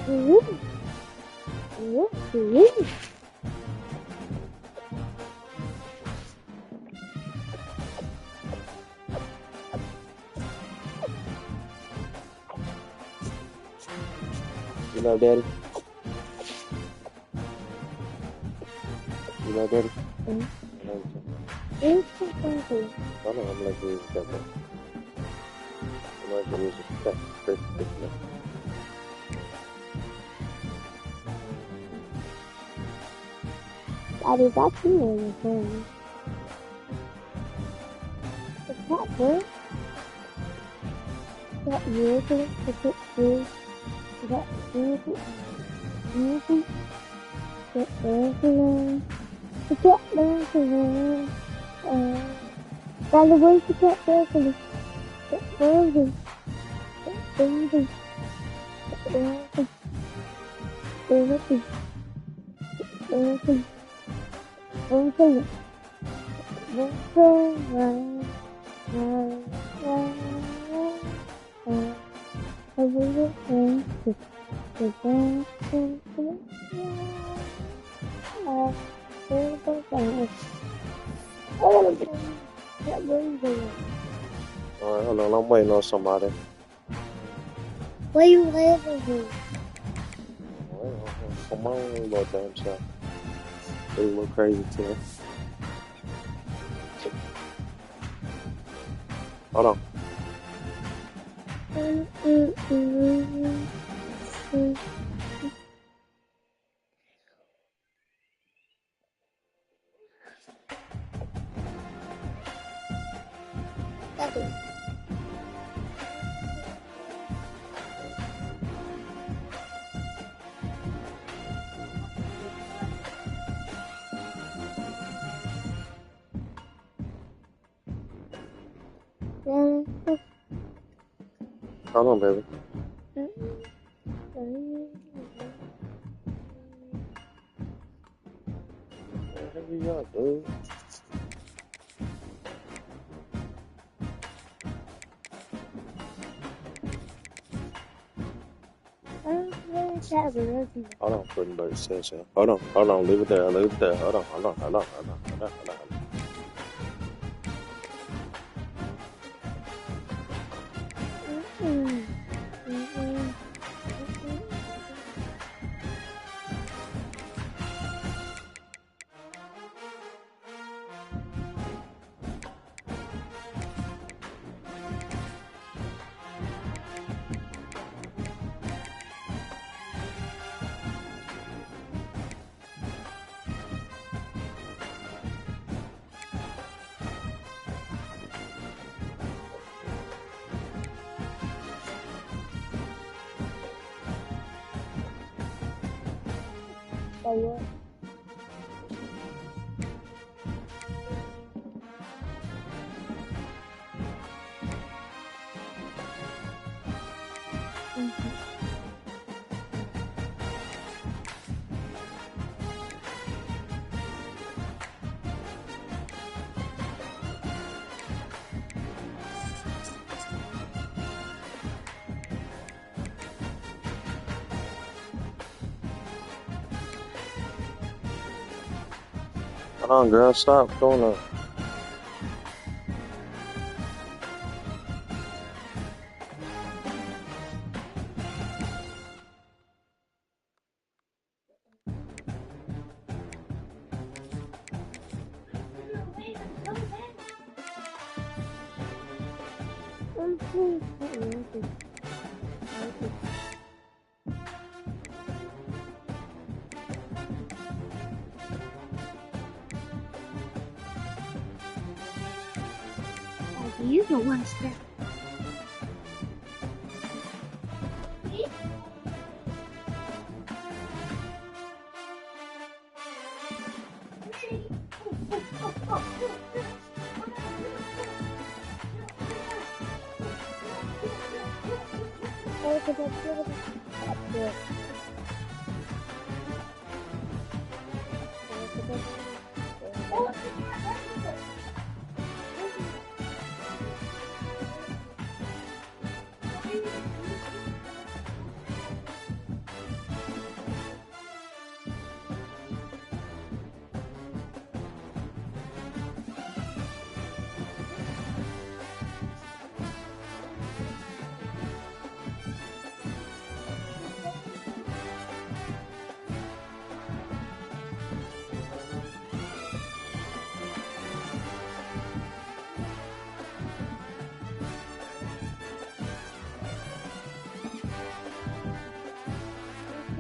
Ooh, ooh, ooh. You know, Daddy? You know, Daddy? Mm. You know, It's something. I know I'm like music that way. I'm like the music that Chris. Daddy, that's you on your phone. Is that good? Is that music? Is it good? Is that music? Music? Is it dancing? Is it dancing? Daddy, where's the cat dancing? It's dancing. It's dancing. It's dancing. Dancing. Dancing. Dancing. Dancing. Alright, hold on, I'm waiting on somebody. What are you waiting for? Come on, little damn self. They look crazy today. Hold on. Daddy. Hold on, baby. Hurry up, dude. Hold on, putting bird says so. Hold on, leave it there, leave it there. Hold on. Hold on, girl, stop doing that. You don't want to step.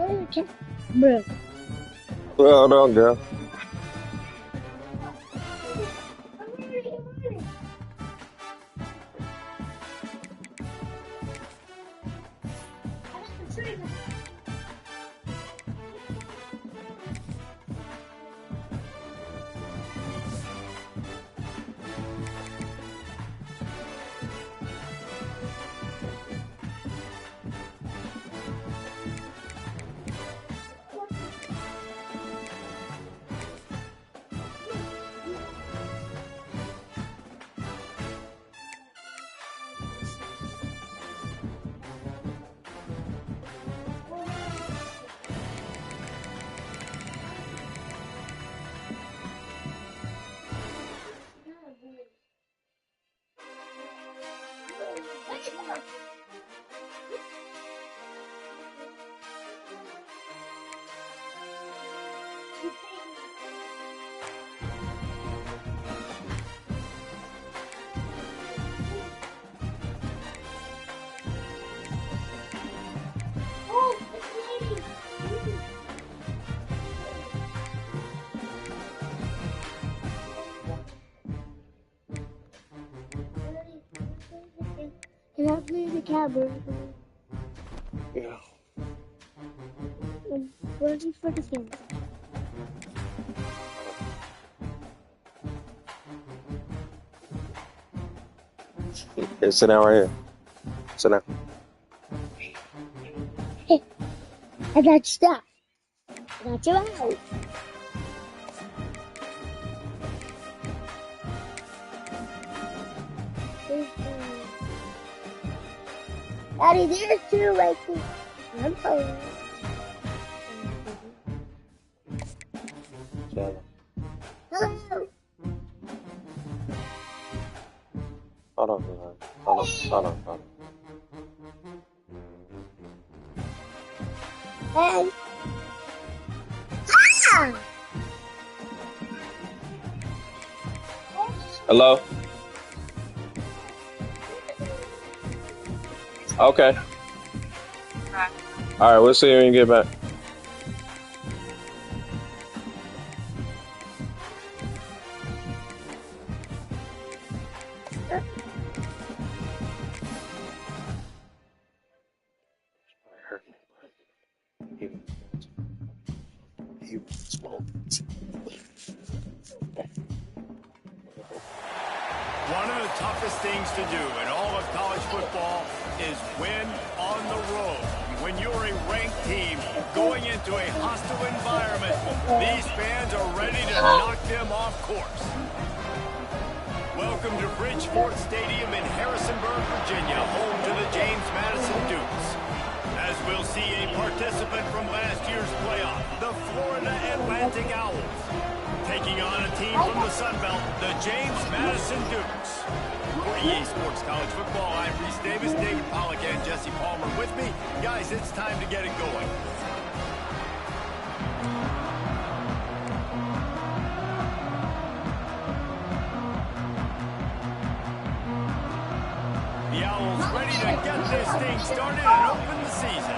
Where's the cat? Bro. Well done, girl. Can I play the cowboy? Yeah. I'm ready for the game. Yeah, sit down right here. Sit down. I got stuff. I got you out. Daddy, there's two right there. I'm fine. Chandler. Hello. Hold on, hold on. Hey. Ah! Hello? Okay. All right, we'll see you when you get back. One of the toughest things to do in all of college football is win on the road. When you're a ranked team going into a hostile environment, these fans are ready to knock them off course. Welcome to Bridgeport Stadium in Harrisonburg, Virginia, home to the James Madison Dukes. As we'll see a participant from last year's playoff, the Florida Atlantic Owls, taking on a team from the Sun Belt, the James Madison Dukes. For EA Sports College Football, I'm Reese Davis, David Pollack, and Jesse Palmer with me. Guys, it's time to get it going. The Owls ready to get this thing started and open the season.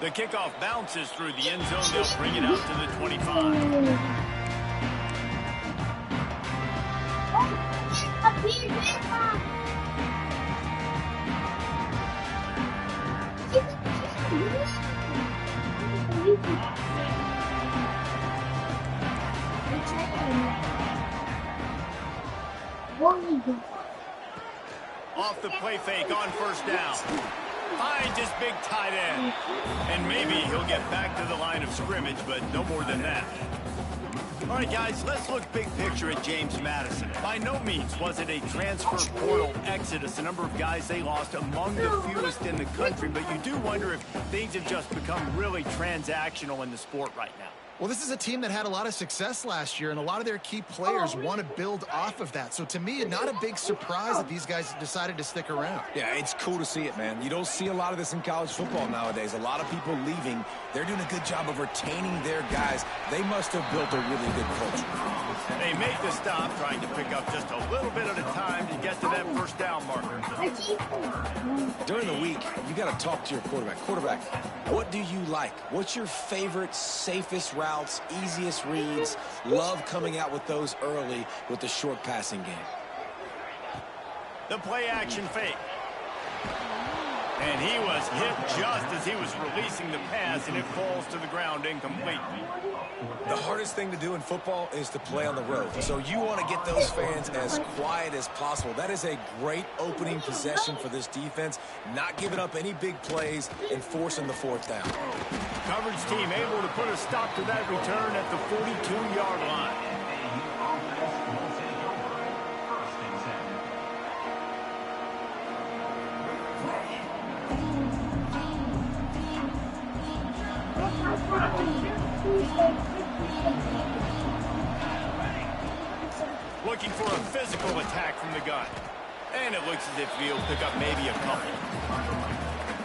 The kickoff bounces through the end zone. They'll bring it out to the 25. Off the play fake on first down. Finds his big tight end. And maybe he'll get back to the line of scrimmage, but no more than that. All right, guys, let's look big picture at James Madison. By no means was it a transfer portal exodus, a number of guys they lost among the fewest in the country, but you do wonder if things have just become really transactional in the sport right now. Well, this is a team that had a lot of success last year, and a lot of their key players want to build off of that. So to me, not a big surprise that these guys decided to stick around. Yeah, it's cool to see it, man. You don't see a lot of this in college football nowadays. A lot of people leaving. They're doing a good job of retaining their guys. They must have built a really good culture. They make the stop, trying to pick up just a little bit at a time to get to that first down marker. During the week, you got to talk to your quarterback. Quarterback, what do you like? What's your favorite, safest routes, easiest reads? Love coming out with those early with the short passing game. The play action fake. And he was hit just as he was releasing the pass, and it falls to the ground incomplete. The hardest thing to do in football is to play on the road. So you want to get those fans as quiet as possible. That is a great opening possession for this defense, not giving up any big plays and forcing the fourth down. Coverage team able to put a stop to that return at the 42-yard line. Looking for a physical attack from the gun. And it looks as if he'll pick up maybe a couple.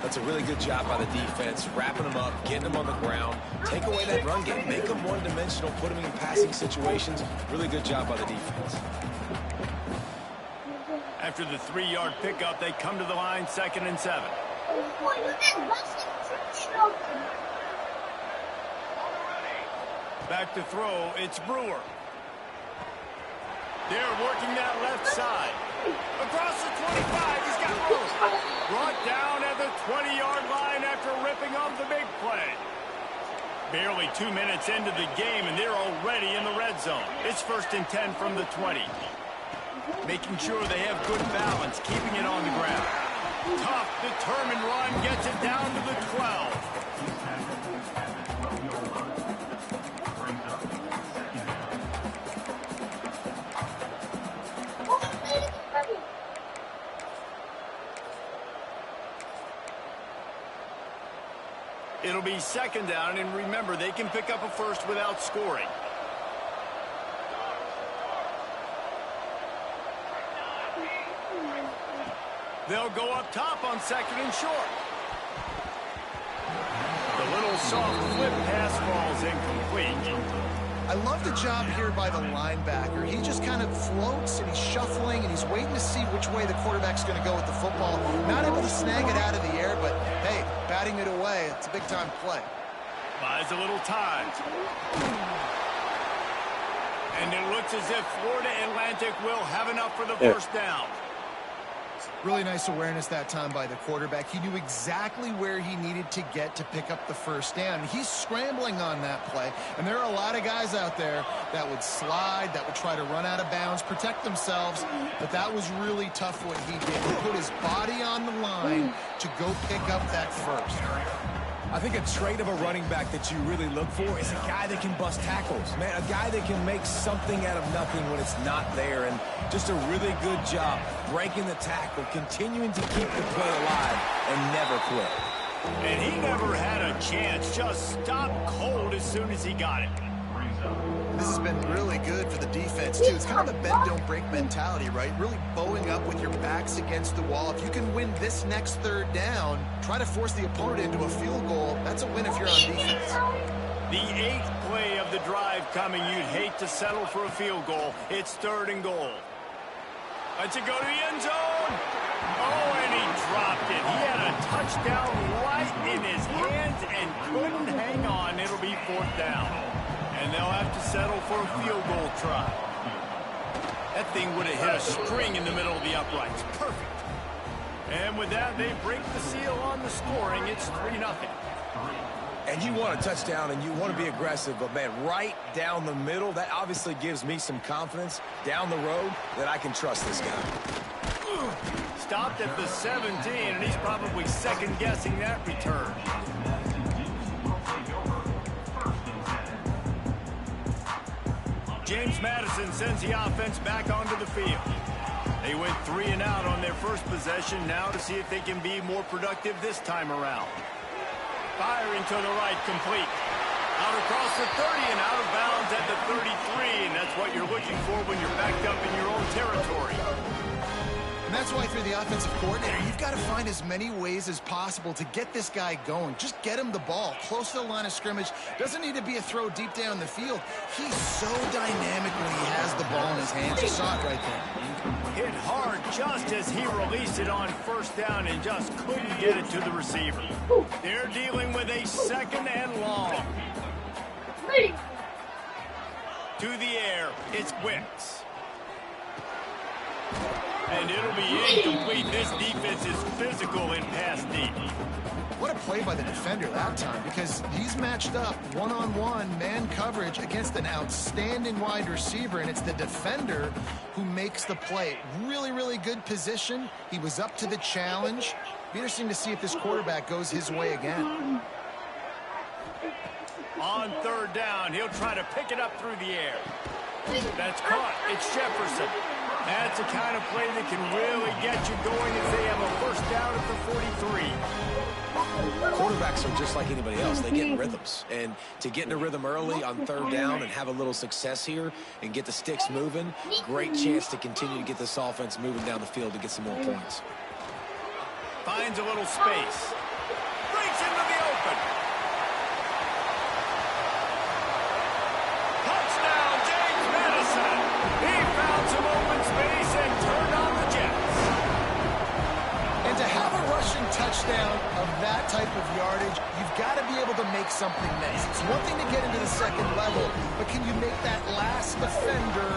That's a really good job by the defense, wrapping them up, getting them on the ground, take away that run game, make them one-dimensional, put them in passing situations. Really good job by the defense. After the 3-yard pickup, they come to the line, 2nd and 7. Back to throw, it's Brewer. They're working that left side. Across the 25, he's got room. Brought down at the 20-yard line after ripping off the big play. Barely 2 minutes into the game, and they're already in the red zone. It's 1st and 10 from the 20. Making sure they have good balance, keeping it on the ground. Tough, determined run gets it down to the 12. It'll be 2nd down, and remember, they can pick up a first without scoring. They'll go up top on 2nd and short. The little soft flip pass falls incomplete. I love the job here by the linebacker. He just kind of floats, and he's shuffling, and he's waiting to see which way the quarterback's going to go with the football. Not able to snag it out of the air, but, hey, batting it away, it's a big-time play. Buys a little time. And it looks as if Florida Atlantic will have enough for the first down. Really nice awareness that time by the quarterback. He knew exactly where he needed to get to pick up the first down. He's scrambling on that play, and there are a lot of guys out there that would slide, that would try to run out of bounds, protect themselves, but that was really tough what he did. He put his body on the line to go pick up that first. I think a trait of a running back that you really look for is a guy that can bust tackles. Man, a guy that can make something out of nothing when it's not there. And just a really good job breaking the tackle, continuing to keep the play alive, and never quit. And he never had a chance. Just stopped cold as soon as he got it. This has been really good for the defense, too. It's kind of a bend-don't-break mentality, right? Really bowing up with your backs against the wall. If you can win this next 3rd down, try to force the opponent into a field goal. That's a win if you're on defense. The 8th play of the drive coming. You'd hate to settle for a field goal. It's 3rd and goal. Let's it go to the end zone. Oh, and he dropped it. He had a touchdown right in his hands and couldn't hang on. It'll be 4th down. And they'll have to settle for a field goal try. That thing would have hit a string in the middle of the uprights. Perfect. And with that, they break the seal on the scoring. It's 3-0. And you want a touchdown, and you want to be aggressive, but, man, right down the middle, that obviously gives me some confidence down the road that I can trust this guy. Stopped at the 17, and he's probably second-guessing that return. James Madison sends the offense back onto the field. They went 3 and out on their first possession, now to see if they can be more productive this time around. Firing to the right, complete. Out across the 30 and out of bounds at the 33, and that's what you're looking for when you're backed up in your own territory. And that's why through the offensive coordinator, you've got to find as many ways as possible to get this guy going. Just get him the ball close to the line of scrimmage. Doesn't need to be a throw deep down the field. He's so dynamic when he has the ball in his hands. You saw it right there. Hit hard just as he released it on first down and just couldn't get it to the receiver. They're dealing with a 2nd and long. To the air, it's Wicks. And it'll be incomplete. This defense is physical in pass deep. What a play by the defender that time, because he's matched up one-on-one man coverage against an outstanding wide receiver, and it's the defender who makes the play. Really, really good position. He was up to the challenge. Be interesting to see if this quarterback goes his way again. On 3rd down, he'll try to pick it up through the air. That's caught. It's Jefferson. That's the kind of play that can really get you going if they have a first down at the 43. Quarterbacks are just like anybody else. They get in rhythms. And to get in a rhythm early on 3rd down and have a little success here and get the sticks moving, great chance to continue to get this offense moving down the field to get some more points. Finds a little space. Breaks into the open. Touchdown, James Madison. He found some open space and turned on the Jets. And to have a rushing touchdown of that type of yardage, you've got to be able to make something nice. It's one thing to get into the 2nd level, but can you make that last defender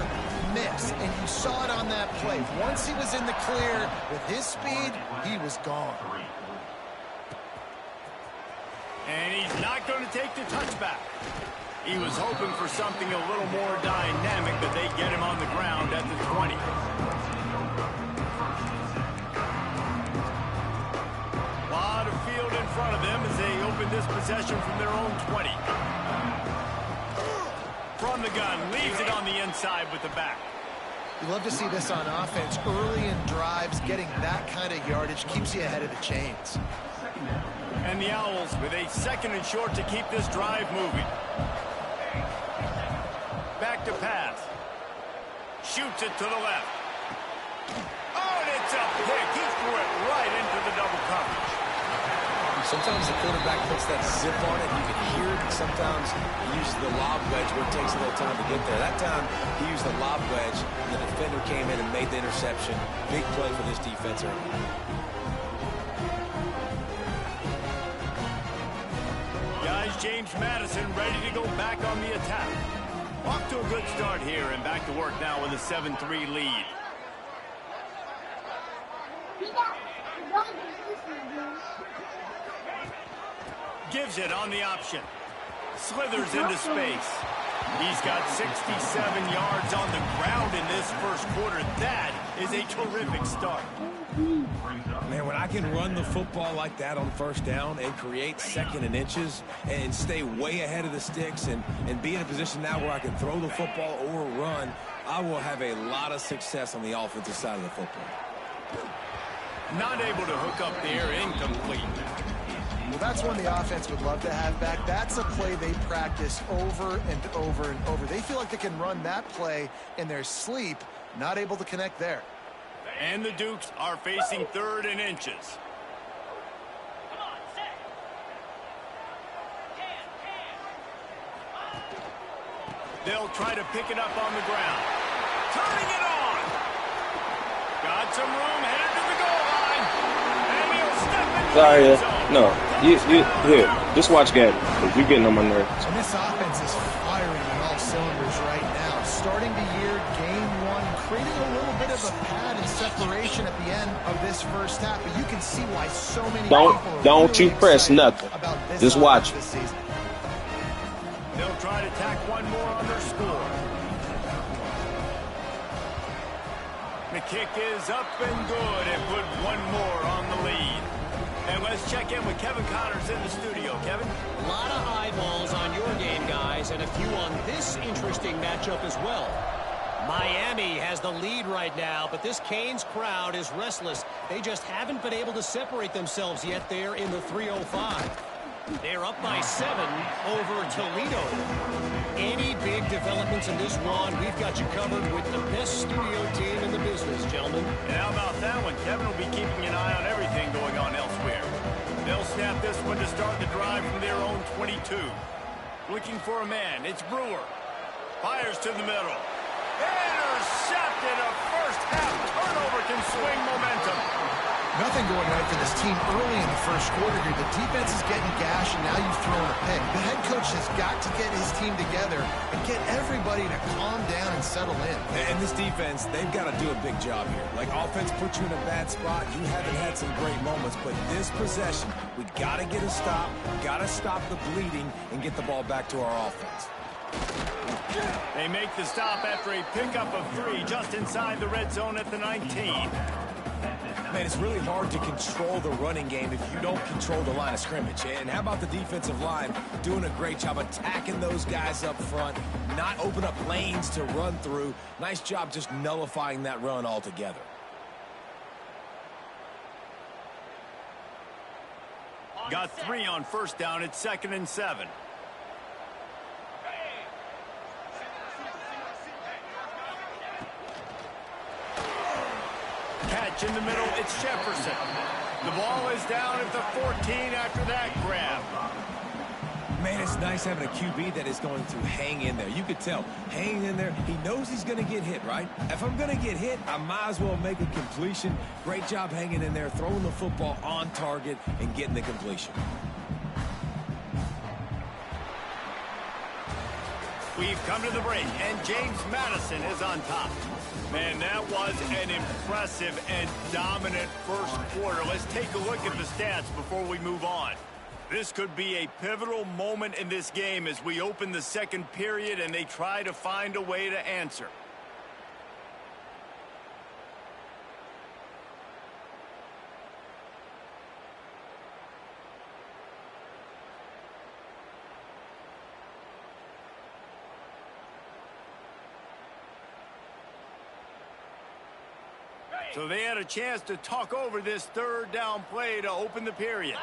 miss? And you saw it on that play. Once he was in the clear, with his speed, he was gone. And he's not going to take the touchback. He was hoping for something a little more dynamic, but they get him on the ground at the 20. A lot of field in front of them as they open this possession from their own 20. From the gun, leaves it on the inside with the back. You love to see this on offense. Early in drives, getting that kind of yardage keeps you ahead of the chains. And the Owls with a 2nd and short to keep this drive moving. Back to pass. Shoots it to the left. Oh, and it's a pick. He threw it right into the double coverage. Sometimes the quarterback puts that zip on it. You can hear it. Sometimes he uses the lob wedge where it takes a little time to get there. That time he used the lob wedge, and the defender came in and made the interception. Big play for this defense early. Guys, James Madison ready to go back on the attack. Off to a good start here and back to work now with a 7-3 lead. Gives it on the option. Slithers into space. He's got 67 yards on the ground in this first quarter. That is a terrific start. Man, when I can run the football like that on 1st down and create 2nd and inches and stay way ahead of the sticks and be in a position now where I can throw the football or run, I will have a lot of success on the offensive side of the football. Not able to hook up there, incomplete. Well, that's one the offense would love to have back. That's a play they practice over and over and over. They feel like they can run that play in their sleep, not able to connect there. And the Dukes are facing 3rd and inches. They'll try to pick it up on the ground. Turning it on. Got some room, headed to the goal line. And he'll step into the end zone. No, here, just watch game, because you're getting on my nerves. And this offense is firing on all cylinders right now. Starting the year, game 1, creating a little bit of a pad and separation at the end of this first half. But you can see why so many people are Don't really you press excited nothing. about this Just watch. this season. They'll try to tack one more on their score. The kick is up and good and put one more on the lead. And let's check in with Kevin Connors in the studio. Kevin? A lot of eyeballs on your game, guys, and a few on this interesting matchup as well. Miami has the lead right now, but this Canes crowd is restless. They just haven't been able to separate themselves yet there in the 305. They're up by 7 over Toledo. Any big developments in this one, we've got you covered with the best studio team in the business, gentlemen. And how about that one? Kevin will be keeping an eye on everything going on elsewhere. They'll snap this one to start the drive from their own 22. Looking for a man. It's Brewer. Fires to the middle. Intercepted. A first half turnover can swing momentum. Nothing going right for this team early in the first quarter here. The defense is getting gashed, and now you've thrown a pick. The head coach has got to get his team together and get everybody to calm down and settle in. And this defense, they've got to do a big job here. Like, offense put you in a bad spot. You haven't had some great moments, but this possession, we got to get a stop, got to stop the bleeding, and get the ball back to our offense. They make the stop after a pickup of 3 just inside the red zone at the 19. Man, it's really hard to control the running game if you don't control the line of scrimmage. And how about the defensive line doing a great job attacking those guys up front, not open up lanes to run through. Nice job just nullifying that run altogether. Got 3 on first down. It's 2nd and 7. Catch in the middle, it's Jefferson. The ball is down at the 14 after that grab. Man, it's nice having a QB that is going to hang in there. You could tell, hanging in there, he knows he's going to get hit, right? If I'm going to get hit, I might as well make a completion. Great job hanging in there, throwing the football on target, and getting the completion. We've come to the break, and James Madison is on top. Man, that was an impressive and dominant first quarter. Let's take a look at the stats before we move on. This could be a pivotal moment in this game as we open the second period and they try to find a way to answer. So they had a chance to talk over this third down play to open the period.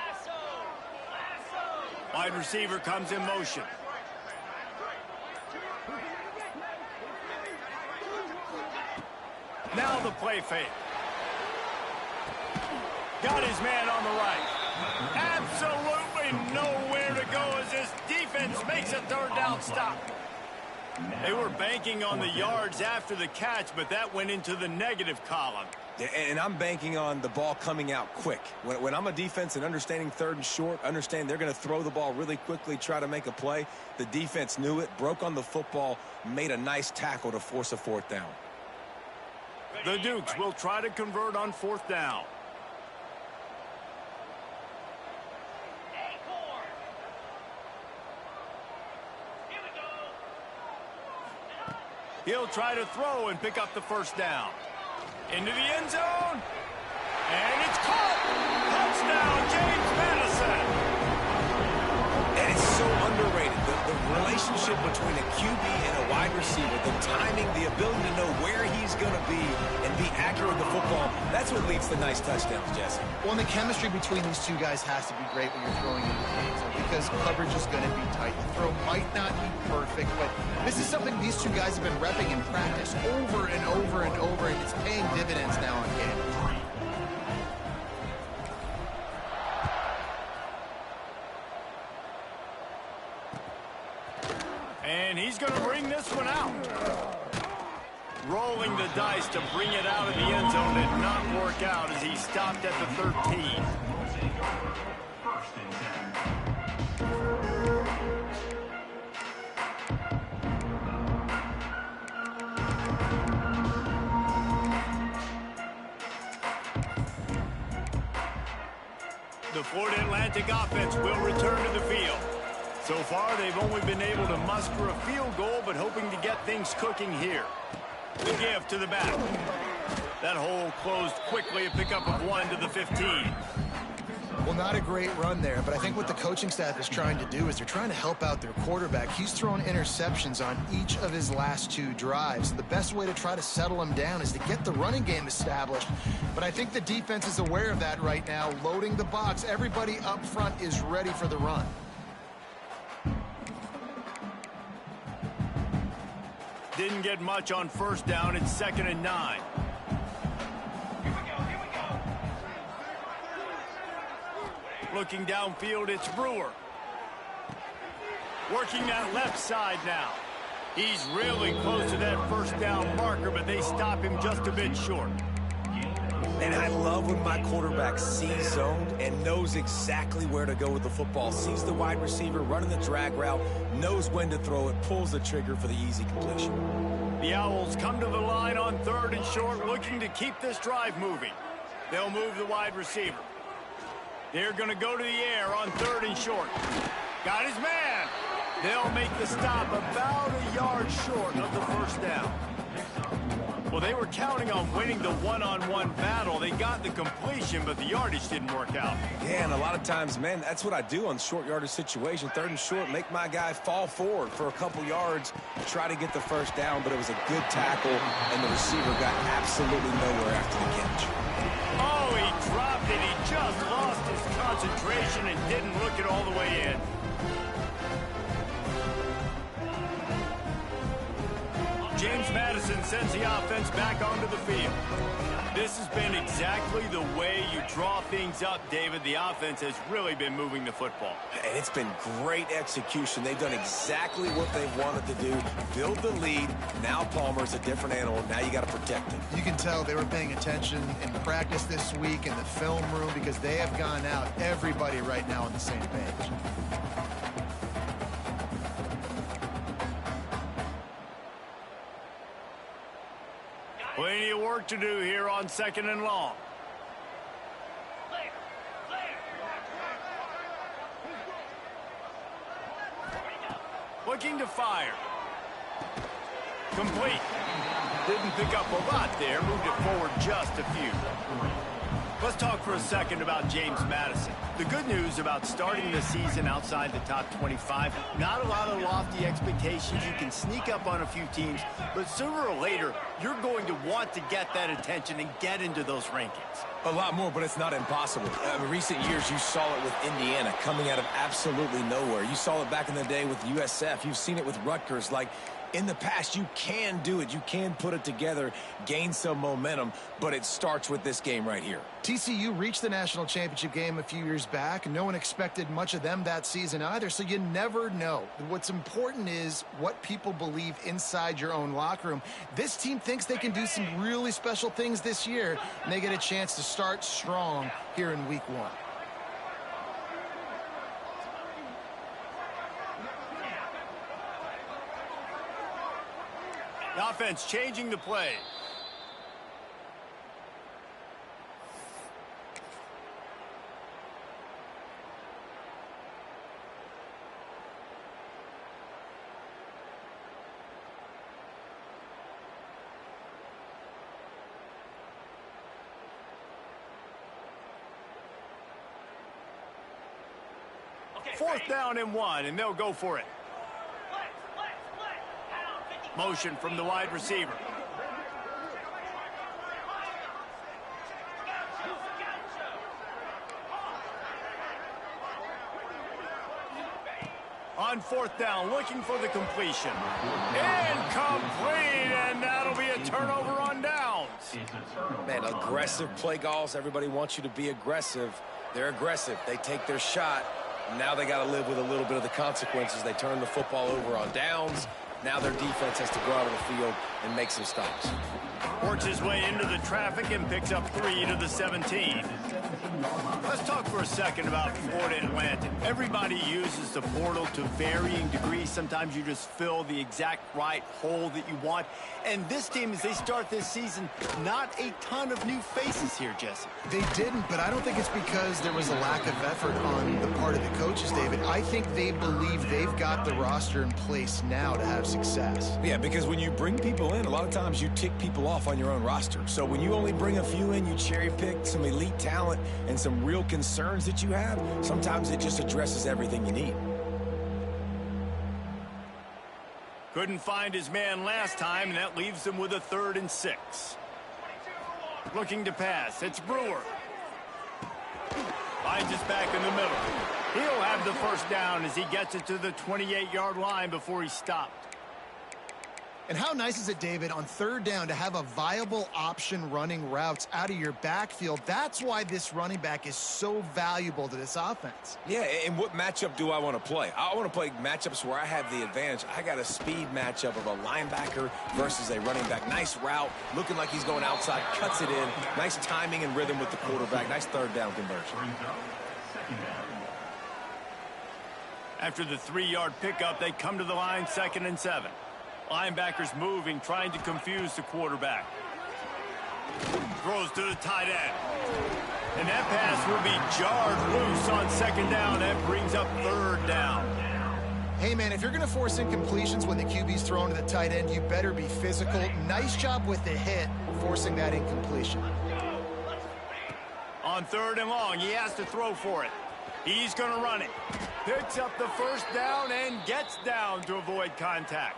Wide receiver comes in motion. Now the play fake. Got his man on the right. Absolutely nowhere to go as this defense makes a third down stop. They were banking on the yards after the catch, but that went into the negative column. And I'm banking on the ball coming out quick. When I'm a defense and understanding third and short, understand they're going to throw the ball really quickly, try to make a play. The defense knew it, broke on the football, made a nice tackle to force a fourth down. The Dukes will try to convert on fourth down. He'll try to throw and pick up the first down. Into the end zone. And it's caught. Touchdown, James Madison. And it's so underrated. The relationship between a QB and a wide receiver, the timing, the ability to know where he's going to be and be accurate with the football, that's what leads to nice touchdowns, Jesse. Well, and the chemistry between these two guys has to be great when you're throwing into the end zone because coverage is going to be tight. The throw might not be perfect, but this is something these two guys have been repping in practice over and over and over, and it's paying dividends now on games. And he's going to bring this one out. Rolling the dice to bring it out of the end zone did not work out as he stopped at the 13. The Florida Atlantic offense will return to the field. So far, they've only been able to muster a field goal, but hoping to get things cooking here. The give to the back. That hole closed quickly, a pickup of 1 to the 15. Well, not a great run there, but I think what the coaching staff is trying to do is they're trying to help out their quarterback. He's thrown interceptions on each of his last 2 drives. The best way to try to settle him down is to get the running game established. But I think the defense is aware of that right now, loading the box. Everybody up front is ready for the run. Didn't get much on first down. It's 2nd and 9. Looking downfield, it's Brewer. Working that left side now. He's really close to that first down marker, but they stop him just a bit short. And I love when my quarterback sees zoned and knows exactly where to go with the football. Sees the wide receiver running the drag route, knows when to throw it, pulls the trigger for the easy completion. The Owls come to the line on 3rd and short, looking to keep this drive moving. They'll move the wide receiver. They're going to go to the air on 3rd and short. Got his man. They'll make the stop about a yard short of the first down. Well, they were counting on winning the one-on-one battle. They got the completion, but the yardage didn't work out. Yeah, and a lot of times, man, that's what I do on short yardage situation. 3rd and short, make my guy fall forward for a couple yards, try to get the first down, but it was a good tackle, and the receiver got absolutely nowhere after the catch. Oh, he dropped it. He just lost his concentration and didn't look it all the way in. James Madison sends the offense back onto the field. This has been exactly the way you draw things up, David. The offense has really been moving the football. And it's been great execution. They've done exactly what they've wanted to do. Build the lead. Now Palmer's a different animal. Now you got to protect him. You can tell they were paying attention in practice this week in the film room because they have gone out, everybody right now on the same page. Plenty of work to do here on 2nd and long. Looking to fire. Complete. Didn't pick up a lot there. Moved it forward just a few. Let's talk for a second about James Madison. The good news about starting the season outside the top 25, not a lot of lofty expectations. You can sneak up on a few teams, but sooner or later, you're going to want to get that attention and get into those rankings. A lot more, but it's not impossible. In recent years, you saw it with Indiana coming out of absolutely nowhere. You saw it back in the day with USF. You've seen it with Rutgers. Like, in the past, you can do it. You can put it together, gain some momentum, but it starts with this game right here. TCU reached the national championship game a few years back. No one expected much of them that season either, so you never know. What's important is what people believe inside your own locker room. This team thinks they can do some really special things this year, and they get a chance to start strong here in week 1. The offense changing the play. Fourth down and 1, and they'll go for it. Motion from the wide receiver. On 4th down, looking for the completion. Incomplete, and that'll be a turnover on downs. Man, aggressive play calls. Everybody wants you to be aggressive. They're aggressive. They take their shot. Now they got to live with a little bit of the consequences. They turn the football over on downs. Now their defense has to go out of the field and make some stops. Works his way into the traffic and picks up 3 to the 17. Let's talk for a second about Florida Atlantic. Everybody uses the portal to varying degrees. Sometimes you just fill the exact right hole that you want. And this team, as they start this season, not a ton of new faces here, Jesse. They didn't, but I don't think it's because there was a lack of effort on the part of the coaches, David. I think they believe they've got the roster in place now to have success. Yeah, because when you bring people in, a lot of times you tick people off on your own roster. So when you only bring a few in, you cherry pick some elite talent and some real concerns that you have, sometimes it just addresses everything you need. Couldn't find his man last time, and that leaves him with a 3rd and 6. Looking to pass. It's Brewer. Finds us back in the middle. He'll have the first down as he gets it to the 28-yard line before he stopped. And how nice is it, David, on 3rd down to have a viable option running routes out of your backfield? That's why this running back is so valuable to this offense. Yeah, and what matchup do I want to play? I want to play matchups where I have the advantage. I got a speed matchup of a linebacker versus a running back. Nice route, looking like he's going outside, cuts it in. Nice timing and rhythm with the quarterback. Nice 3rd down conversion. After the 3-yard pickup, they come to the line, 2nd and 7. Linebackers moving, trying to confuse the quarterback. Throws to the tight end. And that pass will be jarred loose on 2nd down. That brings up 3rd down. Hey, man, if you're going to force incompletions when the QB's thrown to the tight end, you better be physical. Nice job with the hit, forcing that incompletion. On 3rd and long, he has to throw for it. He's going to run it. Picks up the first down and gets down to avoid contact.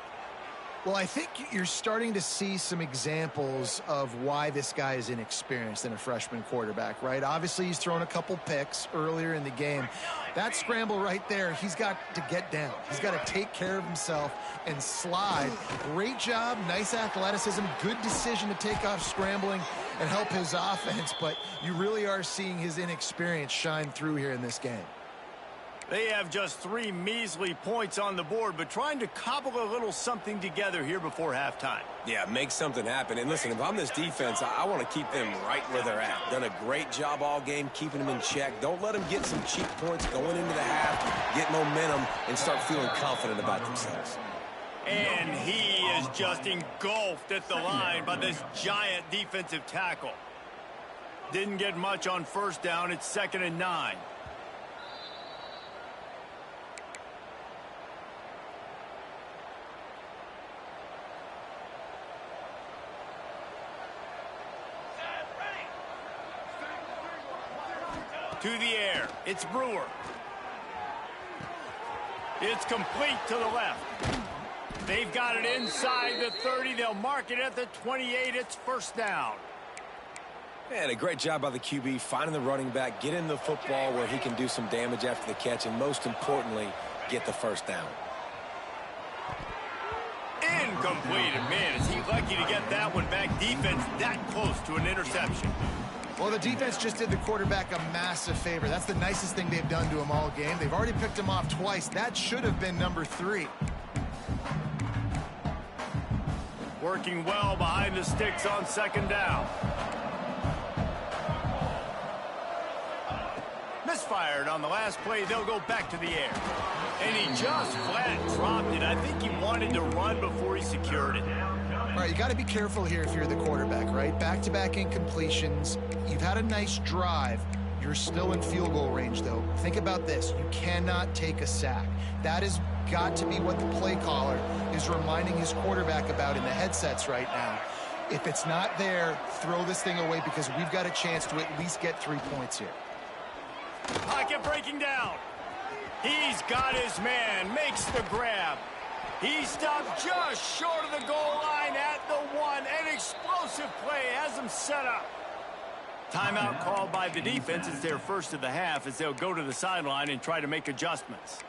Well, I think you're starting to see some examples of why this guy is inexperienced in a freshman quarterback, right? Obviously, he's thrown a couple picks earlier in the game. That scramble right there, he's got to get down. He's got to take care of himself and slide. Great job, nice athleticism, good decision to take off scrambling and help his offense, but you really are seeing his inexperience shine through here in this game. They have just 3 measly points on the board, but trying to cobble a little something together here before halftime. Yeah, make something happen. And listen, if I'm this defense, I want to keep them right where they're at. Done a great job all game keeping them in check. Don't let them get some cheap points going into the half, get momentum, and start feeling confident about themselves. And he is just engulfed at the line by this giant defensive tackle. Didn't get much on 1st down. It's 2nd and 9. To the air. It's Brewer. It's complete to the left. They've got it inside the 30. They'll mark it at the 28. It's 1st down. And a great job by the QB finding the running back, getting the football where he can do some damage after the catch, and most importantly, get the 1st down. Incomplete. And man, is he lucky to get that one back. Defense that close to an interception. Well, the defense just did the quarterback a massive favor. That's the nicest thing they've done to him all game. They've already picked him off twice. That should have been number 3. Working well behind the sticks on 2nd down. Misfired on the last play. They'll go back to the air. And he just flat dropped it. I think he wanted to run before he secured it. All right, you got to be careful here if you're the quarterback, right? Back-to-back incompletions. You've had a nice drive. You're still in field goal range, though. Think about this. You cannot take a sack. That has got to be what the play caller is reminding his quarterback about in the headsets right now. If it's not there, throw this thing away because we've got a chance to at least get 3 points here. Pocket breaking down. He's got his man. Makes the grab. He stopped just short of the goal line at the 1. An explosive play has him set up. Timeout called by the defense. It's their first of the half as they'll go to the sideline and try to make adjustments.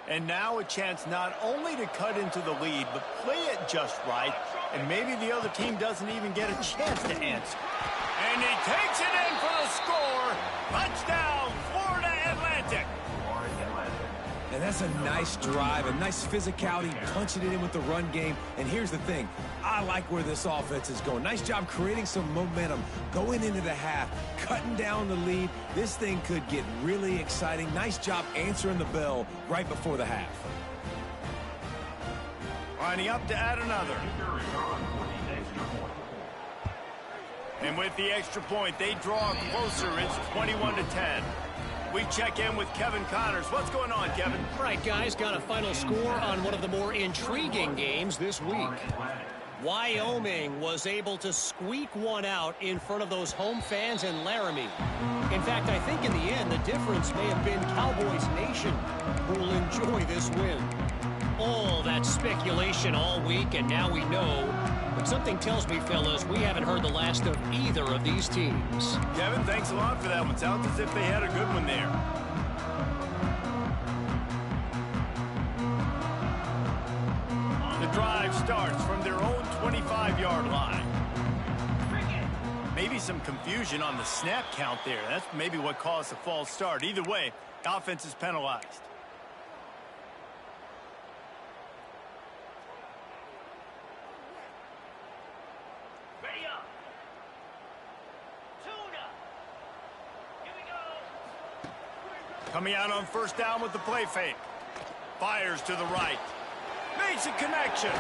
And now a chance not only to cut into the lead, but play it just right, and maybe the other team doesn't even get a chance to answer. And he takes it in for the score. Touchdown, Florida Atlantic. And that's a nice drive, a nice physicality, punching it in with the run game. And here's the thing. I like where this offense is going. Nice job creating some momentum, going into the half, cutting down the lead. This thing could get really exciting. Nice job answering the bell right before the half. Lining up to add another. And with the extra point, they draw closer. It's 21-10. We check in with Kevin Connors. What's going on, Kevin? Right, guys, got a final score on one of the more intriguing games this week. Wyoming was able to squeak one out in front of those home fans in Laramie. In fact, I think in the end, the difference may have been Cowboys Nation who will enjoy this win. All that speculation all week, and now we know. But something tells me, fellas, we haven't heard the last of either of these teams. Kevin, thanks a lot for that one. Sounds as if they had a good one there. The drive starts from their own 25-yard line. Maybe some confusion on the snap count there. That's maybe what caused the false start. Either way, offense is penalized. Coming out on first down with the play fake. Fires to the right. Makes a connection.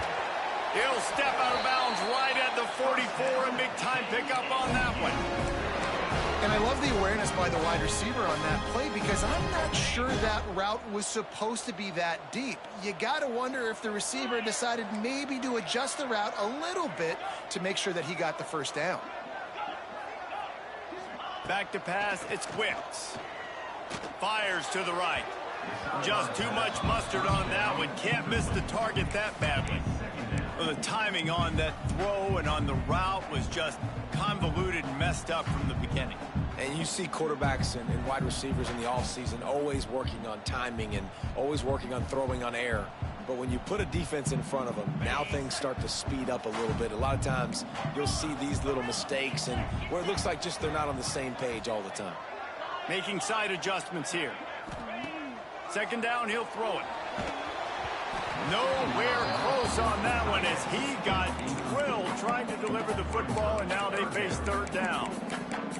He'll step out of bounds right at the 44, and big time pickup on that one. And I love the awareness by the wide receiver on that play because I'm not sure that route was supposed to be that deep. You got to wonder if the receiver decided maybe to adjust the route a little bit to make sure that he got the first down. Back to pass, it's Wicks. Fires to the right. Just too much mustard on that one. Can't miss the target that badly. Well, the timing on that throw and on the route was just convoluted and messed up from the beginning. And you see quarterbacks and wide receivers in the offseason always working on timing and always working on throwing on air. But when you put a defense in front of them, now things start to speed up a little bit. A lot of times you'll see these little mistakes and where it looks like just they're not on the same page all the time. Making side adjustments here. Second down, he'll throw it. Nowhere close on that one as he got drilled trying to deliver the football, and now they face third down.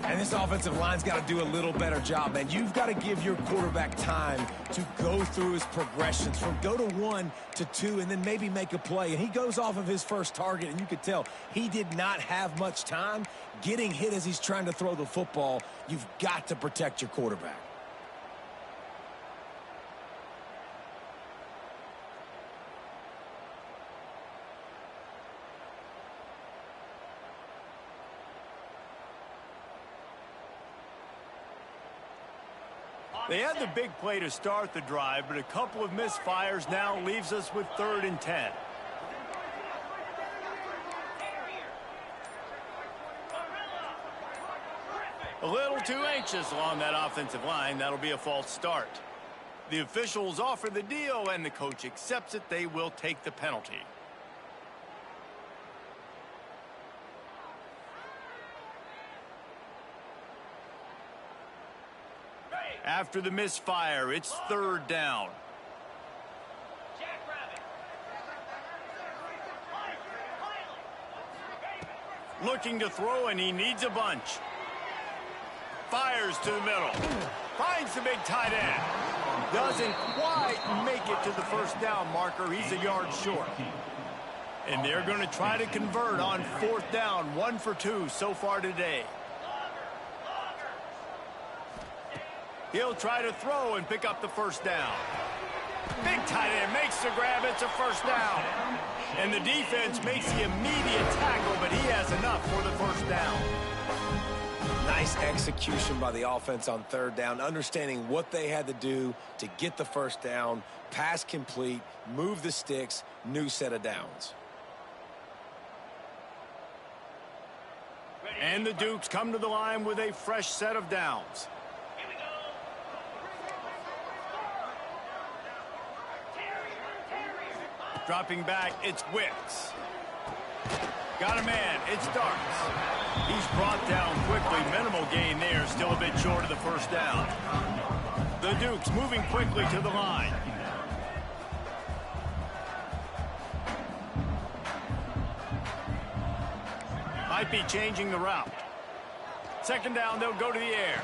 And this offensive line's got to do a little better job, man. You've got to give your quarterback time to go through his progressions from go to 1 to 2 and then maybe make a play. And he goes off of his first target, and you could tell he did not have much time getting hit as he's trying to throw the football. You've got to protect your quarterback. They had the big play to start the drive, but a couple of misfires now leaves us with 3rd and 10. A little too anxious along that offensive line. That'll be a false start. The officials offer the deal, and the coach accepts it. They will take the penalty. After the misfire, it's 3rd down. Looking to throw, and he needs a bunch. Fires to the middle. Finds the big tight end. Doesn't quite make it to the first down marker. He's a yard short. And they're going to try to convert on 4th down. 1 for 2 so far today. He'll try to throw and pick up the first down. Big tight end makes the grab. It's a first down. And the defense makes the immediate tackle, but he has enough for the first down. Nice execution by the offense on 3rd down, understanding what they had to do to get the first down, pass complete, move the sticks, new set of downs. And the Dukes come to the line with a fresh set of downs. Dropping back, it's Wicks. Got a man, it starts. He's brought down quickly, minimal gain there, still a bit short of the first down. The Dukes moving quickly to the line. Might be changing the route. Second down, they'll go to the air.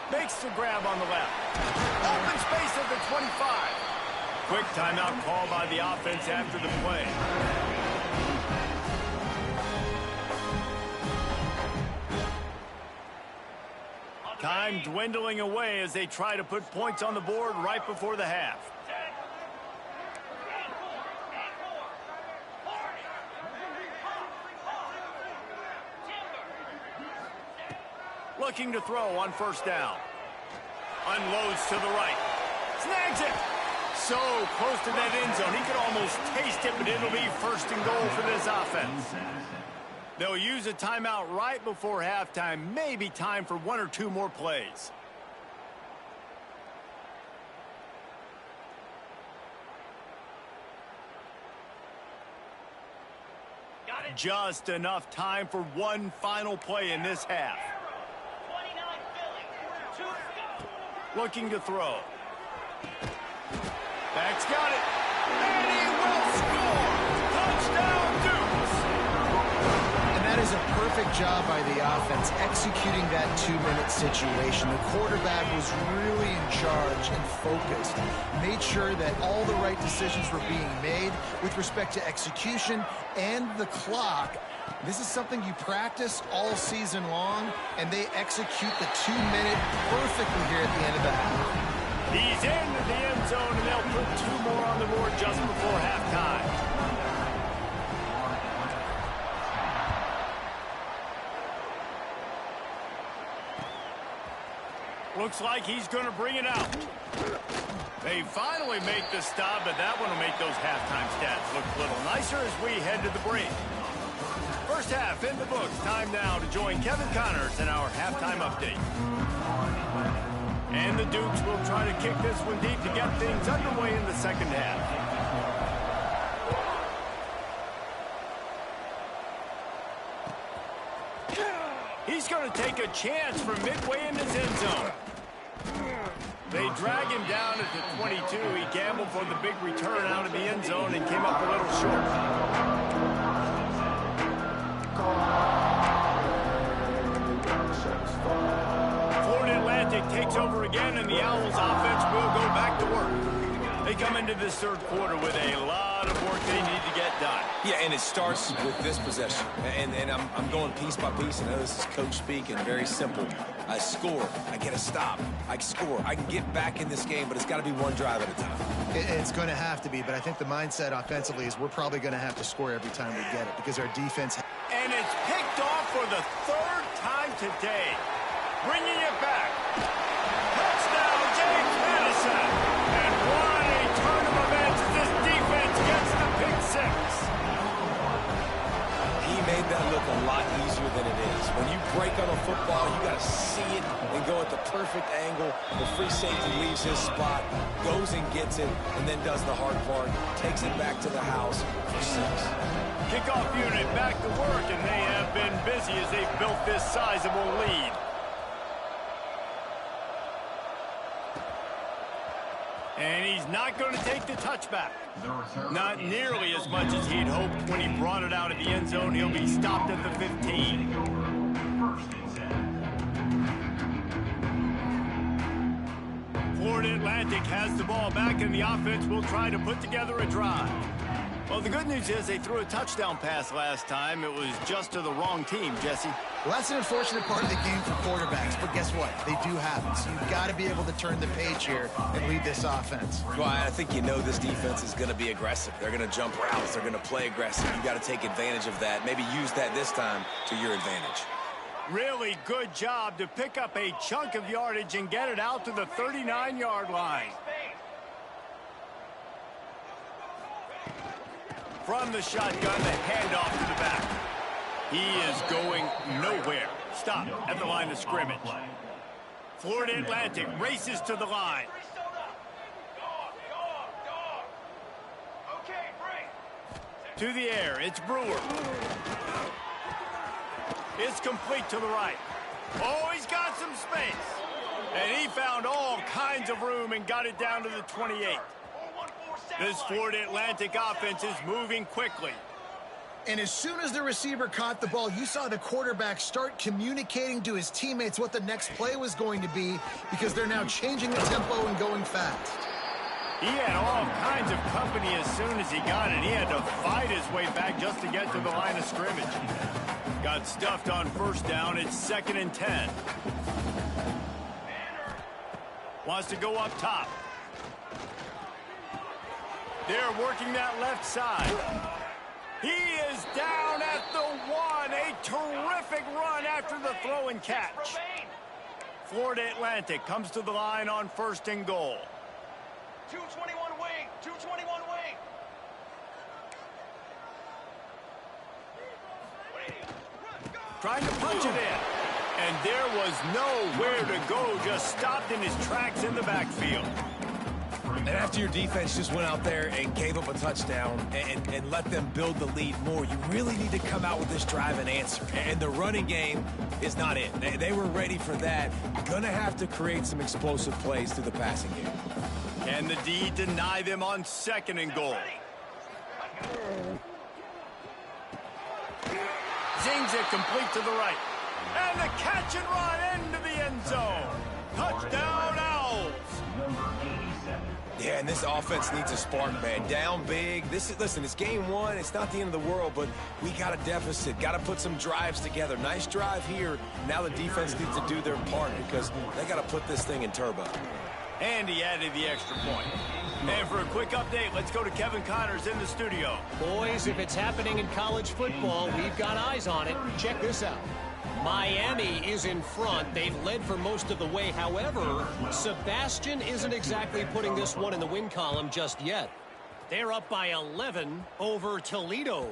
Makes the grab on the left. Open space at the 25. Quick timeout call by the offense after the play. Time dwindling away as they try to put points on the board right before the half. Looking to throw on first down. Unloads to the right. Snags it. So close to that end zone. He could almost taste it, but it'll be first and goal for this offense. They'll use a timeout right before halftime. Maybe time for one or two more plays. Just enough time for one final play in this half. Looking to throw. Back's got it. And he will score. Touchdown, Dukes. And that is a perfect job by the offense executing that 2-minute situation. The quarterback was really in charge and focused. Made sure that all the right decisions were being made with respect to execution and the clock. This is something you practice all season long, and they execute the 2-minute perfectly here at the end of the half. He's into the end zone, and they'll put two more on the board just before halftime. Looks like he's going to bring it out. They finally make the stop, but that one will make those halftime stats look a little nicer as we head to the break. First half in the books. Time now to join Kevin Connors in our halftime update. And the Dukes will try to kick this one deep to get things underway in the second half. He's going to take a chance from midway in his end zone. They drag him down at the 22. He gambled for the big return out of the end zone and came up a little short. Takes over again, and the Owls offense will go back to work. They come into this third quarter with a lot of work they need to get done. Yeah, and it starts with this possession. And I'm going piece by piece. I know this is coach speak and very simple. I score. I get a stop. I score. I can get back in this game, but it's got to be one drive at a time. It's going to have to be, but I think the mindset offensively is we're probably going to have to score every time we get it because our defense... And it's picked off for the third time today. Bringing it back. Touchdown, James Madison. And what a turn of events as this defense gets the pick six. He made that look a lot easier than it is. When you break on a football, you got to see it and go at the perfect angle. The free safety leaves his spot, goes and gets it, and then does the hard part, takes it back to the house for 6. Kickoff unit back to work, and they have been busy as they've built this sizable lead. And he's not going to take the touchback. Not nearly as much as he'd hoped when he brought it out of the end zone. He'll be stopped at the 15. Florida Atlantic has the ball back, and the offense will try to put together a drive. Well, the good news is they threw a touchdown pass last time. It was just to the wrong team, Jesse. Well, that's an unfortunate part of the game for quarterbacks, but guess what? They do happen. So you've got to be able to turn the page here and lead this offense. Well, I think you know this defense is going to be aggressive. They're going to jump routes. They're going to play aggressive. You got to take advantage of that. Maybe use that this time to your advantage. Really good job to pick up a chunk of yardage and get it out to the 39-yard line. From the shotgun, the handoff to the back. He is going nowhere. Stop at the line of scrimmage. Florida Atlantic races to the line. To the air, it's Brewer. It's complete to the right. Oh, he's got some space. And he found all kinds of room and got it down to the 28. This Florida Atlantic offense is moving quickly. And as soon as the receiver caught the ball, you saw the quarterback start communicating to his teammates what the next play was going to be because they're now changing the tempo and going fast. He had all kinds of company as soon as he got it. He had to fight his way back just to get to the line of scrimmage. Got stuffed on first down. It's 2nd and 10. Wants to go up top. They're working that left side. He is down at the 1. A terrific run after the throw and catch. Florida Atlantic comes to the line on 1st and goal. 221 wing. 221 wing. Trying to punch it in. And there was nowhere to go. Just stopped in his tracks in the backfield. And after your defense just went out there and gave up a touchdown and let them build the lead more, you really need to come out with this drive and answer. And the running game is not it. They were ready for that. Gonna have to create some explosive plays through the passing game. Can the D deny them on 2nd and goal? Zings it complete to the right. And the catch and run into the end zone. Touchdown, Owls. Yeah, and this offense needs a spark, man. Down big. Listen, it's game 1. It's not the end of the world, but we got a deficit. Got to put some drives together. Nice drive here. Now the defense needs to do their part because they got to put this thing in turbo. And he added the extra point. And for a quick update, let's go to Kevin Connors in the studio. Boys, if it's happening in college football, we've got eyes on it. Check this out. Miami is in front. They've led for most of the way. However, Sebastian isn't exactly putting this one in the win column just yet. They're up by 11 over Toledo.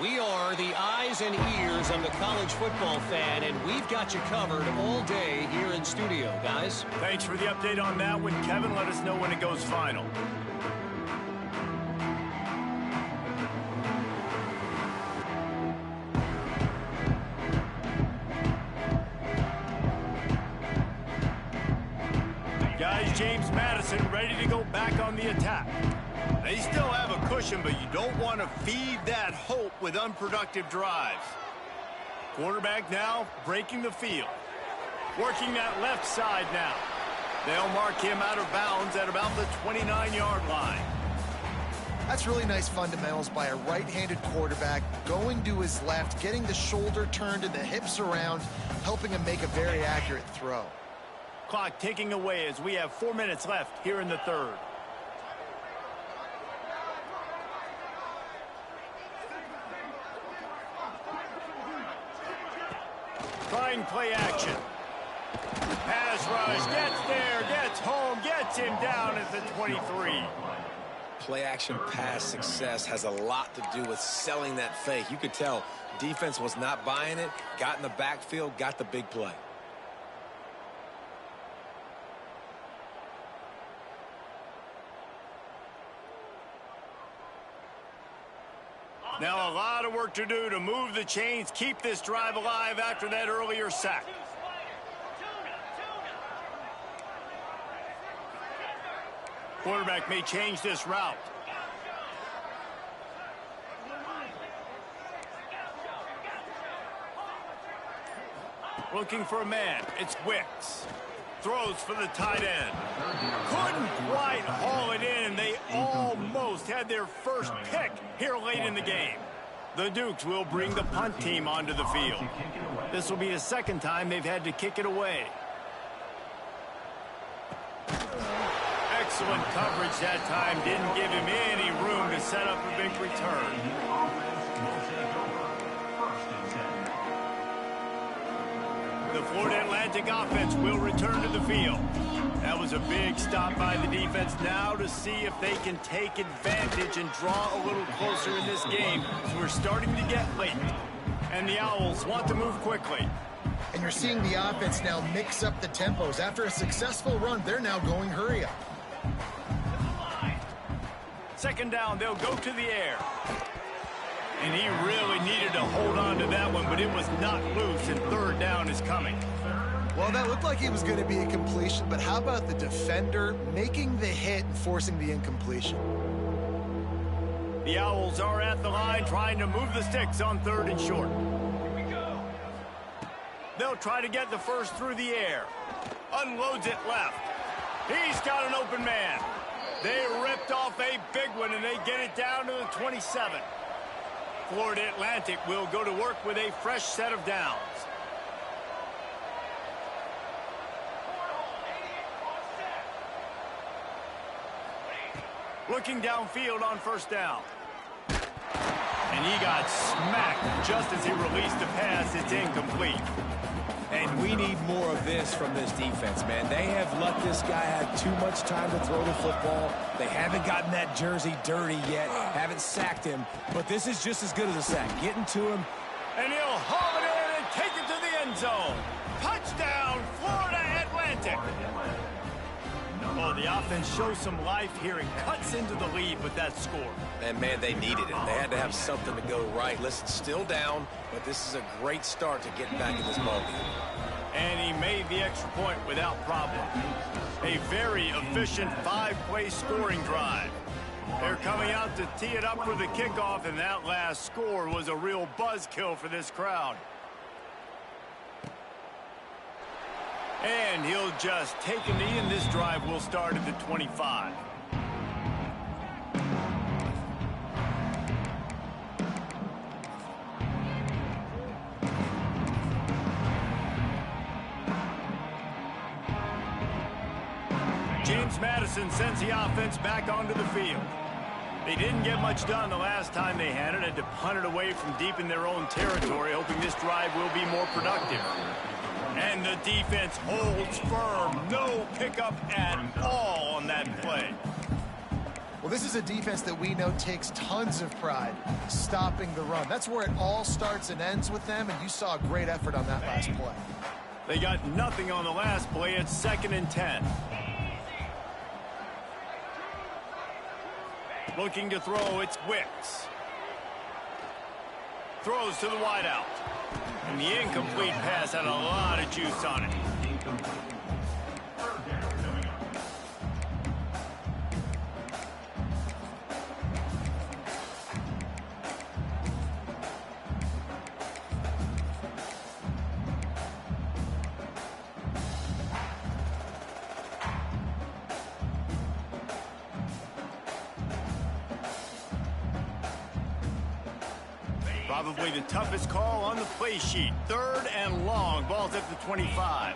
We are the eyes and ears of the college football fan, and we've got you covered all day here in studio, guys. Thanks for the update on that one, Kevin. Let us know when it goes final. Guys, James Madison ready to go back on the attack. They still have a cushion, but you don't want to feed that hope with unproductive drives. Quarterback now breaking the field. Working that left side now. They'll mark him out of bounds at about the 29-yard line. That's really nice fundamentals by a right-handed quarterback, going to his left, getting the shoulder turned and the hips around, helping him make a very accurate throw. Clock ticking away as we have 4 minutes left here in the 3rd. Trying play action. Pass rush, gets there, gets home, gets him down at the 23. Play action pass success has a lot to do with selling that fake. You could tell defense was not buying it, got in the backfield, got the big play. Now a lot of work to do to move the chains, keep this drive alive after that earlier sack. Quarterback may change this route. Looking for a man. It's Wicks. Throws for the tight end. Couldn't quite haul it in. They almost had their first pick here late in the game. The Dukes will bring the punt team onto the field. This will be the 2nd time they've had to kick it away. Excellent coverage that time. Didn't give him any room to set up a big return. The Florida Atlantic offense will return to the field. That was a big stop by the defense. Now to see if they can take advantage and draw a little closer in this game. So we're starting to get late. And the Owls want to move quickly. And you're seeing the offense now mix up the tempos. After a successful run, they're now going hurry up. 2nd down, they'll go to the air. And he really needed to hold on to that one, but it was not loose, and 3rd down is coming. Well, that looked like it was going to be a completion, but how about the defender making the hit and forcing the incompletion? The Owls are at the line trying to move the sticks on 3rd and short. They'll try to get the first through the air. Unloads it left. He's got an open man. They ripped off a big one, and they get it down to the 27. Florida Atlantic will go to work with a fresh set of downs. Looking downfield on first down. And he got smacked just as he released the pass. It's incomplete. And we need more of this from this defense, man. They have let this guy have too much time to throw the football. They haven't gotten that jersey dirty yet, haven't sacked him. But this is just as good as a sack. Getting to him. And he'll haul it in and take it to the end zone. Touchdown, Florida Atlantic. Oh, the offense shows some life here and cuts into the lead with that score. And, man, they needed it. They had to have something to go right. Listen, still down, but this is a great start to getting back in this ballgame. And he made the extra point without problem. A very efficient 5-play scoring drive. They're coming out to tee it up for the kickoff, and that last score was a real buzzkill for this crowd. And he'll just take a knee, and this drive will start at the 25. James Madison sends the offense back onto the field. They didn't get much done the last time they had it. Had to punt it away from deep in their own territory, hoping this drive will be more productive. And the defense holds firm. No pickup at all on that play. Well, this is a defense that we know takes tons of pride stopping the run. That's where it all starts and ends with them, and you saw a great effort on that last play. They got nothing on the last play. It's 2nd and 10. Looking to throw, it's Wicks. Throws to the wideout. And the incomplete pass had a lot of juice on it. Probably the toughest call on the play sheet. 3rd and long. Ball's at the 25.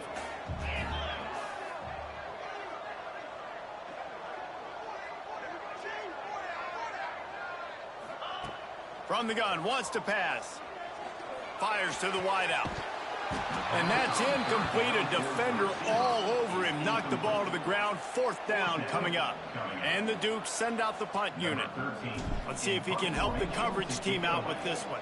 From the gun, wants to pass. Fires to the wideout. And that's incomplete. A defender all over him. Knocked the ball to the ground. 4th down coming up. And the Dukes send out the punt unit. Let's see if he can help the coverage team out with this one.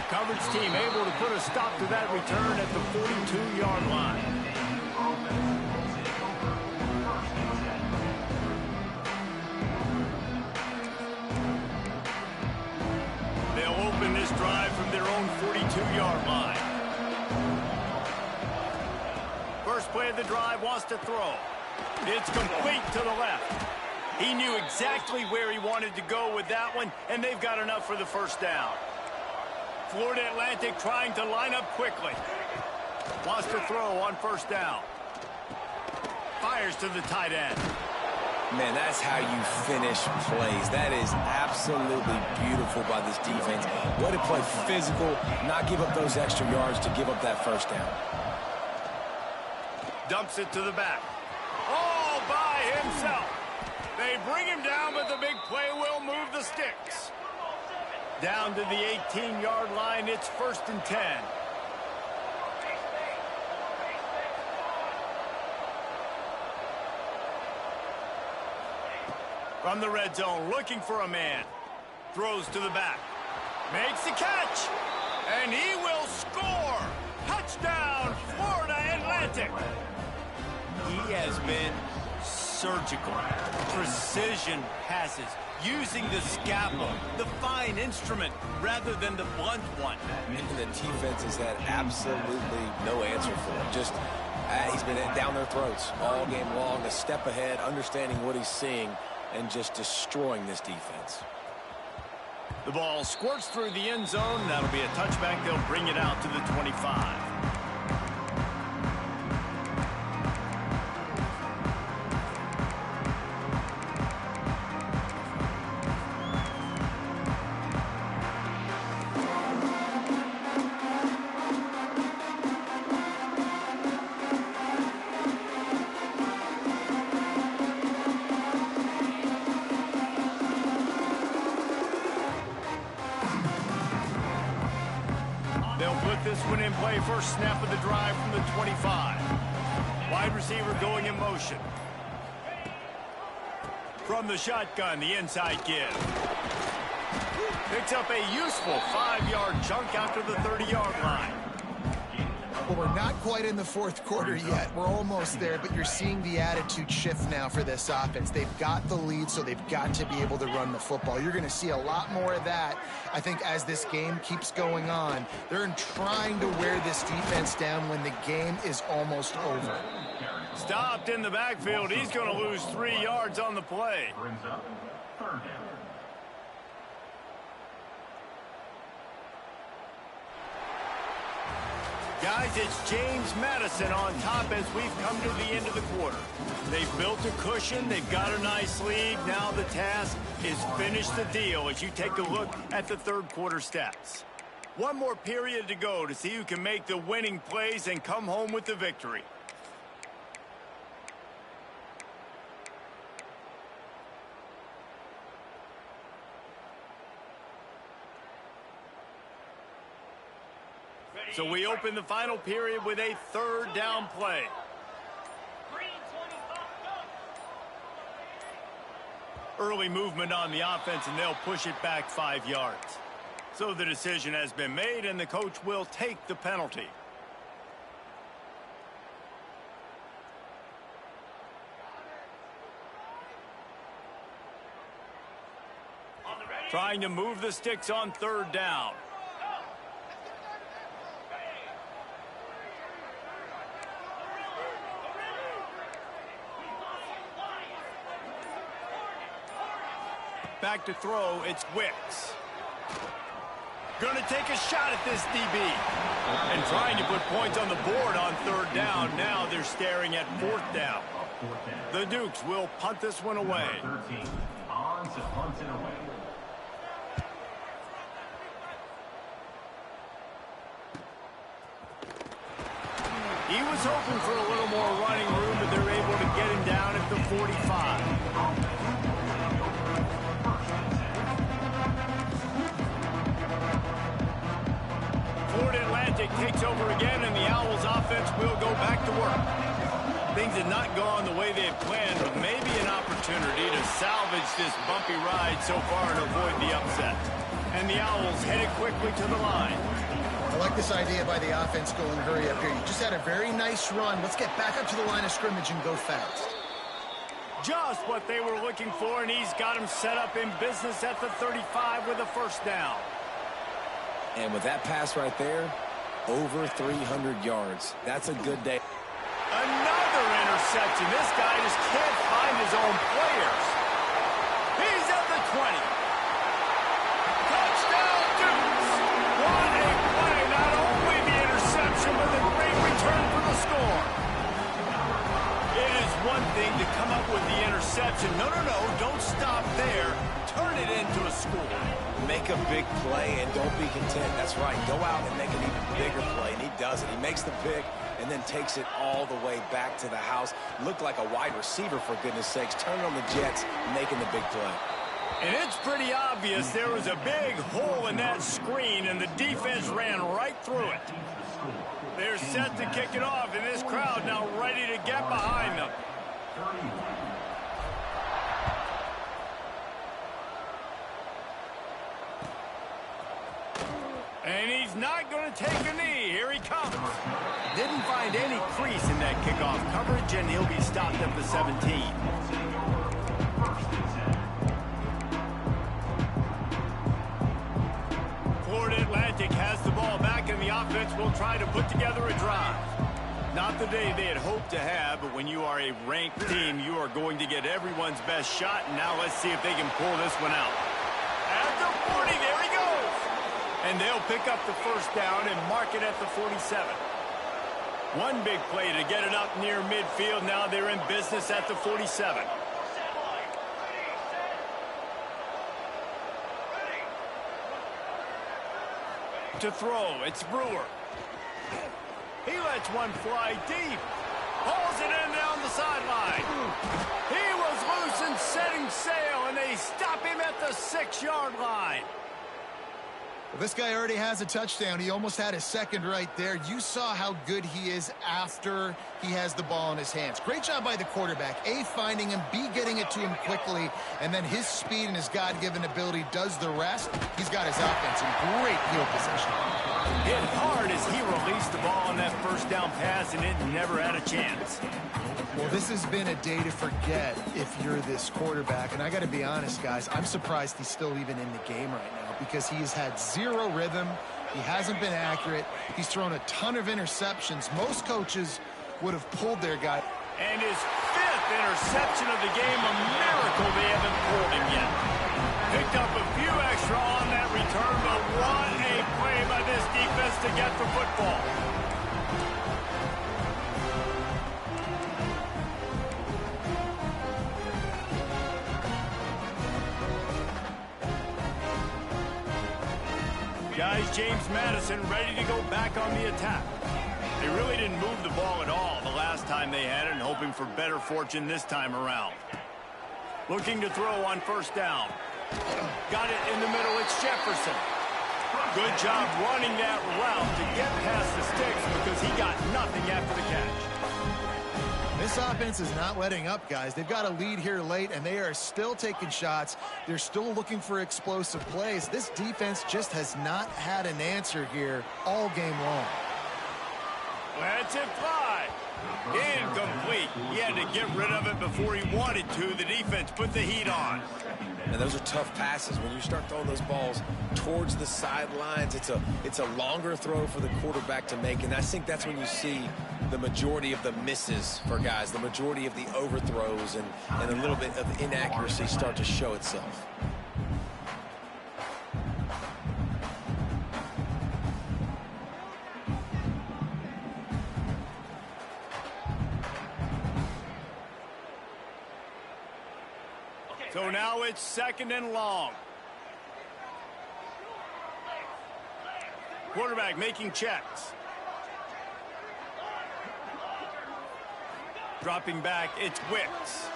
Coverage team able to put a stop to that return at the 42-yard line. They'll open this drive from their own 42-yard line. First play of the drive, wants to throw. It's complete to the left. He knew exactly where he wanted to go with that one, and they've got enough for the first down. Florida Atlantic trying to line up quickly. Wants to throw on first down. Fires to the tight end. Man, that's how you finish plays. That is absolutely beautiful by this defense. Way to play physical, not give up those extra yards to give up that first down. Dumps it to the back. All by himself. They bring him down, but the big play will move the sticks. Down to the 18-yard line, it's 1st and 10. From the red zone, looking for a man. Throws to the back. Makes the catch. And he will score. Touchdown, Florida Atlantic. He has been surgical. Precision passes. Using the scalpel, the fine instrument, rather than the blunt one. And the defense has had absolutely no answer for him. Just, he's been down their throats all game long, a step ahead, understanding what he's seeing, and just destroying this defense. The ball squirts through the end zone. That'll be a touchback. They'll bring it out to the 25. Line play, first snap of the drive from the 25. Wide receiver going in motion. From the shotgun, the inside give. Picks up a useful 5-yard chunk after the 30-yard line. Well, we're not quite in the fourth quarter yet. We're almost there, but you're seeing the attitude shift now for this offense. They've got the lead, so they've got to be able to run the football. You're going to see a lot more of that, I think, as this game keeps going on. They're trying to wear this defense down when the game is almost over. Stopped in the backfield. He's going to lose 3 yards on the play. Guys, it's James Madison on top as we've come to the end of the quarter. They've built a cushion. They've got a nice lead. Now the task is finish the deal as you take a look at the third quarter stats. One more period to go to see who can make the winning plays and come home with the victory. So we open the final period with a third down play. Early movement on the offense, and they'll push it back 5 yards. So the decision has been made, and the coach will take the penalty. Trying to move the sticks on third down. Back to throw, it's Wicks. Going to take a shot at this DB. And trying to put points on the board on third down. Now they're staring at fourth down. The Dukes will punt this one away. He was hoping for a little more running room, but they're able to get him down at the 45. Takes over again, and the Owls offense will go back to work. Things have not gone the way they had planned, but maybe an opportunity to salvage this bumpy ride so far and avoid the upset. And the Owls headed quickly to the line. I like this idea by the offense going hurry up here. You just had a very nice run. Let's get back up to the line of scrimmage and go fast. Just what they were looking for, and he's got him set up in business at the 35 with a first down. And with that pass right there, over 300 yards. That's a good day. Another interception. This guy just can't find his own players. He's at the 20. Touchdown, Dukes. What a play. Not only the interception, but the great return for the score. It is one thing to come up with the interception. No, don't stop there. Turn it into a score. Make a big play and don't be content. That's right. Go out and make an even bigger play, and he does it. He makes the pick and then takes it all the way back to the house. Looked like a wide receiver, for goodness sakes. Turning on the Jets, making the big play. And it's pretty obvious there was a big hole in that screen, and the defense ran right through it. They're set to kick it off, and this crowd now ready to get behind them. And he's not going to take a knee. Here he comes. Didn't find any crease in that kickoff coverage, and he'll be stopped at the 17. Florida Atlantic has the ball back, and the offense will try to put together a drive. Not the day they had hoped to have, but when you are a ranked team, you are going to get everyone's best shot. And now let's see if they can pull this one out. At the 40, there he goes. And they'll pick up the first down and mark it at the 47. One big play to get it up near midfield. Now they're in business at the 47. To throw, it's Brewer. He lets one fly deep. Hauls it in down the sideline. He was loose and setting sail, and they stop him at the 6-yard line. Well, this guy already has a touchdown. He almost had a second right there. You saw how good he is after he has the ball in his hands. Great job by the quarterback. A, finding him, B, getting it to him quickly, and then his speed and his God-given ability does the rest. He's got his offense in great field position. Hit hard as he released the ball on that first down pass, and it never had a chance. Well, this has been a day to forget if you're this quarterback. And I got to be honest, guys, I'm surprised he's still even in the game right now because he has had zero rhythm. He hasn't been accurate. He's thrown a ton of interceptions. Most coaches would have pulled their guy. And his 5th interception of the game, a miracle they haven't pulled him yet. Picked up a few extra on that return, but what a play by this defense to get the football. Guys, James Madison ready to go back on the attack. They really didn't move the ball at all the last time they had it, and hoping for better fortune this time around. Looking to throw on first down. Got it in the middle. It's Jefferson. Good job running that route to get past the sticks because he got nothing after the catch. This offense is not letting up, guys. They've got a lead here late, and they are still taking shots. They're still looking for explosive plays. This defense just has not had an answer here all game long. Lets it fly. Incomplete. He had to get rid of it before he wanted to. The defense put the heat on. And those are tough passes. When you start throwing those balls towards the sidelines, it's a longer throw for the quarterback to make. And I think that's when you see the majority of the misses for guys, the majority of the overthrows and a little bit of inaccuracy start to show itself. So now it's 2nd and long. Quarterback making checks. Dropping back, it's Wicks.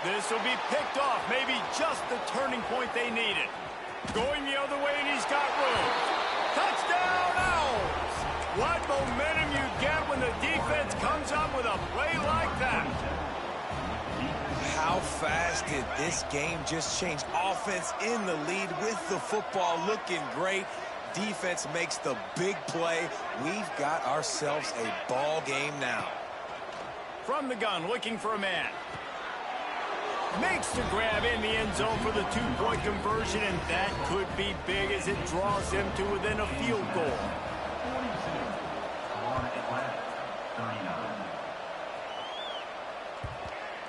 This will be picked off, maybe just the turning point they needed. Going the other way, and he's got room. Touchdown, Owls! What momentum you get when the defense comes up with a play like that. How fast did this game just change? Offense in the lead with the football, looking great. Defense makes the big play. We've got ourselves a ball game now. From the gun, looking for a man. Makes the grab in the end zone for the 2-point conversion, and that could be big as it draws him to within a field goal.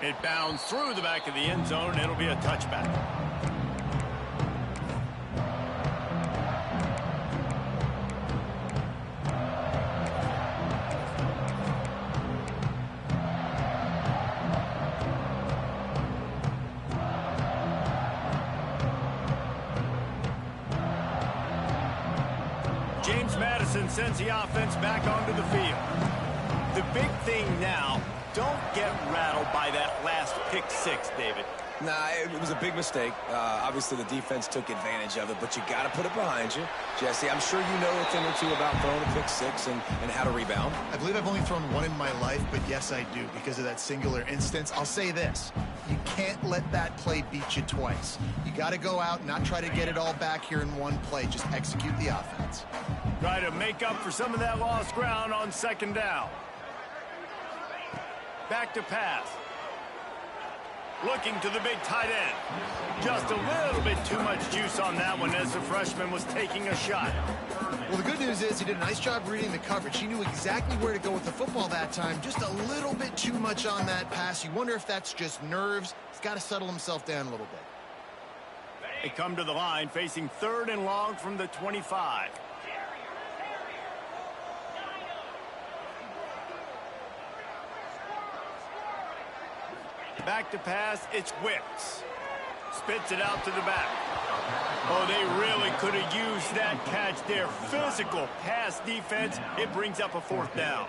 It bounds through the back of the end zone. It'll be a touchback. James Madison sends the offense back onto the field. The big thing now, don't get rattled by that last pick six, David. Nah, it was a big mistake. Obviously, the defense took advantage of it, but you got to put it behind you. Jesse, I'm sure you know a thing or two about throwing a pick six and how to rebound. I believe I've only thrown one in my life, but yes, I do because of that singular instance. I'll say this. You can't let that play beat you twice. You got to go out and not try to get it all back here in one play. Just execute the offense. Try to make up for some of that lost ground on second down. Back to pass. Looking to the big tight end. Just a little bit too much juice on that one as the freshman was taking a shot. Well, the good news is he did a nice job reading the coverage. He knew exactly where to go with the football that time. Just a little bit too much on that pass. You wonder if that's just nerves. He's got to settle himself down a little bit. They come to the line facing 3rd and long from the 25. Back to pass, it's Wicks. Spits it out to the back. Oh, they really could have used that catch there. Physical pass defense. It brings up a 4th down.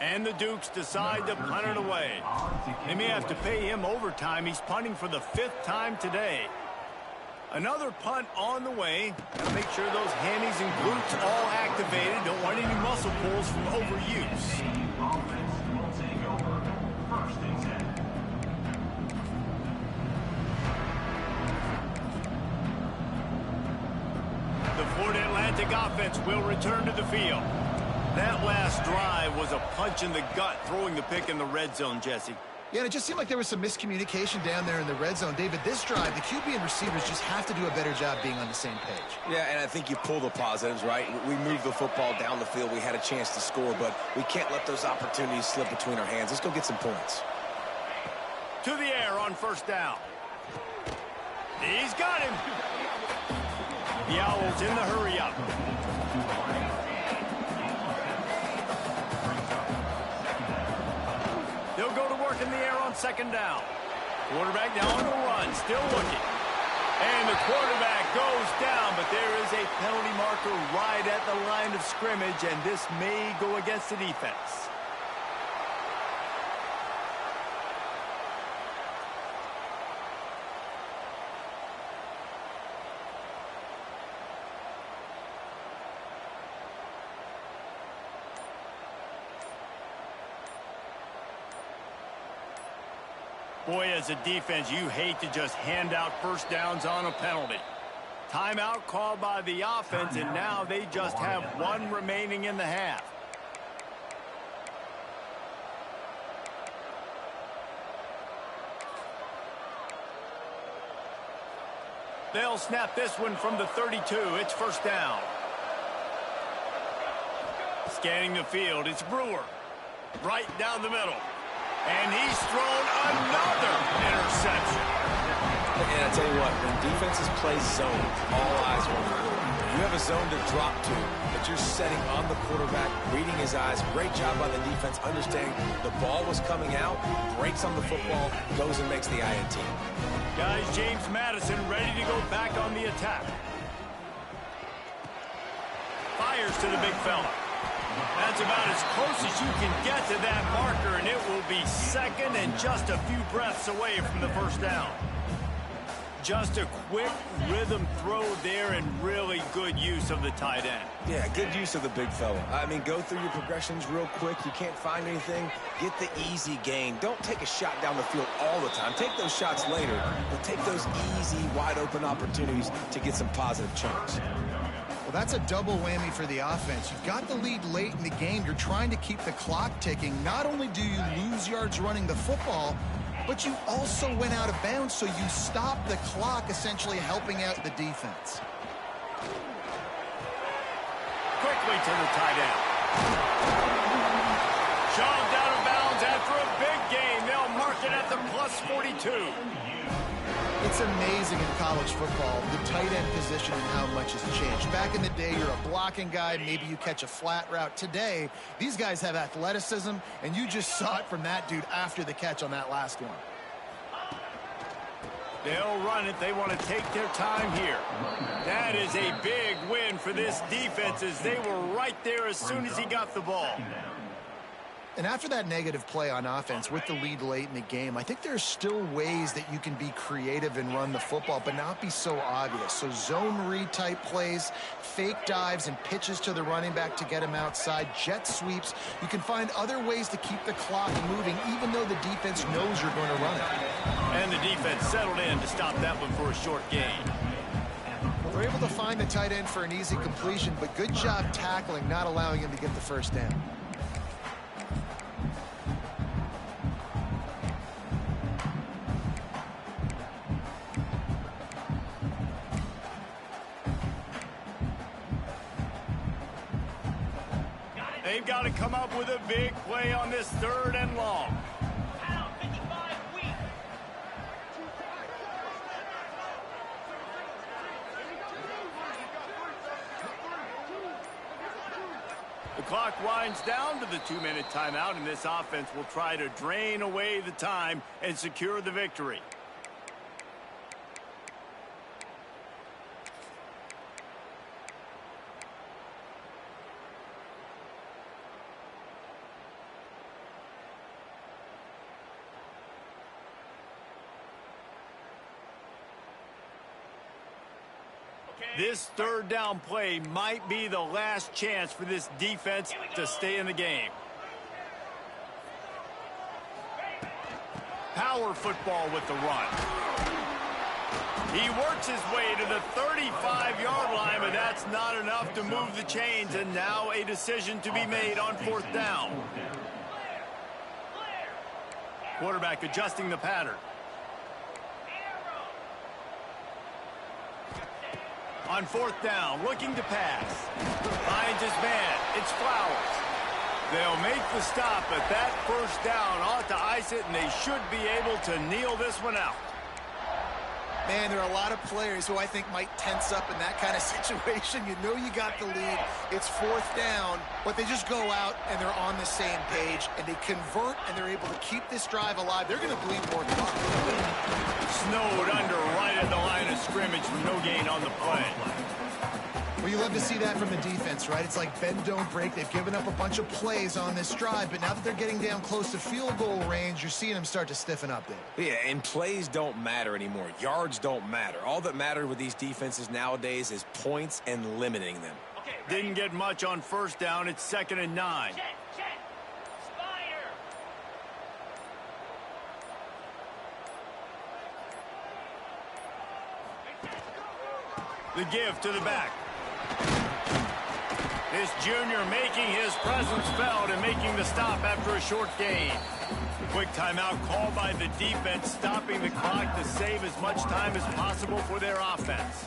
And the Dukes decide to punt it away. They may have to pay him overtime. He's punting for the 5th time today. Another punt on the way. Gotta make sure those hammies and glutes all activated. Don't want any muscle pulls from overuse. The Florida Atlantic offense will return to the field. That last drive was a punch in the gut, throwing the pick in the red zone, Jesse. Yeah, and it just seemed like there was some miscommunication down there in the red zone. David, this drive, the QB and receivers just have to do a better job being on the same page. Yeah, and I think you pull the positives, right? We moved the football down the field. We had a chance to score, but we can't let those opportunities slip between our hands. Let's go get some points. To the air on first down. He's got him. The Owls in the hurry-up. They'll go to work in the air on second down. Quarterback now on the run, still looking. And the quarterback goes down, but there is a penalty marker right at the line of scrimmage, and this may go against the defense. Boy, as a defense, you hate to just hand out first downs on a penalty. Timeout called by the offense, and now they just have one remaining in the half. They'll snap this one from the 32. It's first down. Scanning the field, it's Brewer. Right down the middle. And he's thrown another interception. And I tell you what, when defenses play zone, all eyes are on the quarterback. You have a zone to drop to, but you're setting on the quarterback, reading his eyes. Great job by the defense, understanding the ball was coming out, breaks on the football, goes and makes the INT. Guys, James Madison ready to go back on the attack. Fires to the big fella. That's about as close as you can get to that marker, and it will be second and just a few breaths away from the first down. Just a quick rhythm throw there and really good use of the tight end. Yeah, good use of the big fella. I mean, go through your progressions real quick. You can't find anything. Get the easy gain. Don't take a shot down the field all the time. Take those shots later, but take those easy, wide-open opportunities to get some positive chunks. Well, that's a double whammy for the offense. You've got the lead late in the game. You're trying to keep the clock ticking. Not only do you lose yards running the football, but you also went out of bounds, so you stopped the clock, essentially helping out the defense. Quickly to the tight end. Shoved out of bounds after a big gain. They'll mark it at the plus 42. It's amazing in college football, the tight end position and how much has changed. Back in the day, you're a blocking guy, maybe you catch a flat route. Today, these guys have athleticism, and you just saw it from that dude after the catch on that last one. They'll run it. They want to take their time here. That is a big win for this defense, as they were right there as soon as he got the ball. And after that negative play on offense with the lead late in the game, I think there's still ways that you can be creative and run the football, but not be so obvious. So zone read type plays, fake dives, and pitches to the running back to get him outside, jet sweeps. You can find other ways to keep the clock moving, even though the defense knows you're going to run it. And the defense settled in to stop that one for a short gain. Well, they're able to find the tight end for an easy completion, but good job tackling, not allowing him to get the first down. They've got to come up with a big play on this third and long. The clock winds down to the 2-minute timeout, and this offense will try to drain away the time and secure the victory. This third down play might be the last chance for this defense to stay in the game. Power football with the run. He works his way to the 35-yard line, but that's not enough to move the chains, and now a decision to be made on fourth down. Quarterback adjusting the pattern. On fourth down, looking to pass. Finds his man. It's Flowers. They'll make the stop, but that first down ought to ice it, and they should be able to kneel this one out. Man, there are a lot of players who I think might tense up in that kind of situation. You know you got the lead. It's fourth down, but they just go out and they're on the same page, and they convert, and they're able to keep this drive alive. They're going to bleed more than Snowed under right at the line of scrimmage for no gain on the play. Well, you love to see that from the defense, right? It's like bend, don't break. They've given up a bunch of plays on this drive, but now that they're getting down close to field goal range, you're seeing them start to stiffen up there. Yeah, and plays don't matter anymore. Yards don't matter. All that matters with these defenses nowadays is points and limiting them. Didn't get much on first down. It's 2nd and 9. The give to the back. This junior making his presence felt and making the stop after a short gain. Quick timeout called by the defense, stopping the clock to save as much time as possible for their offense.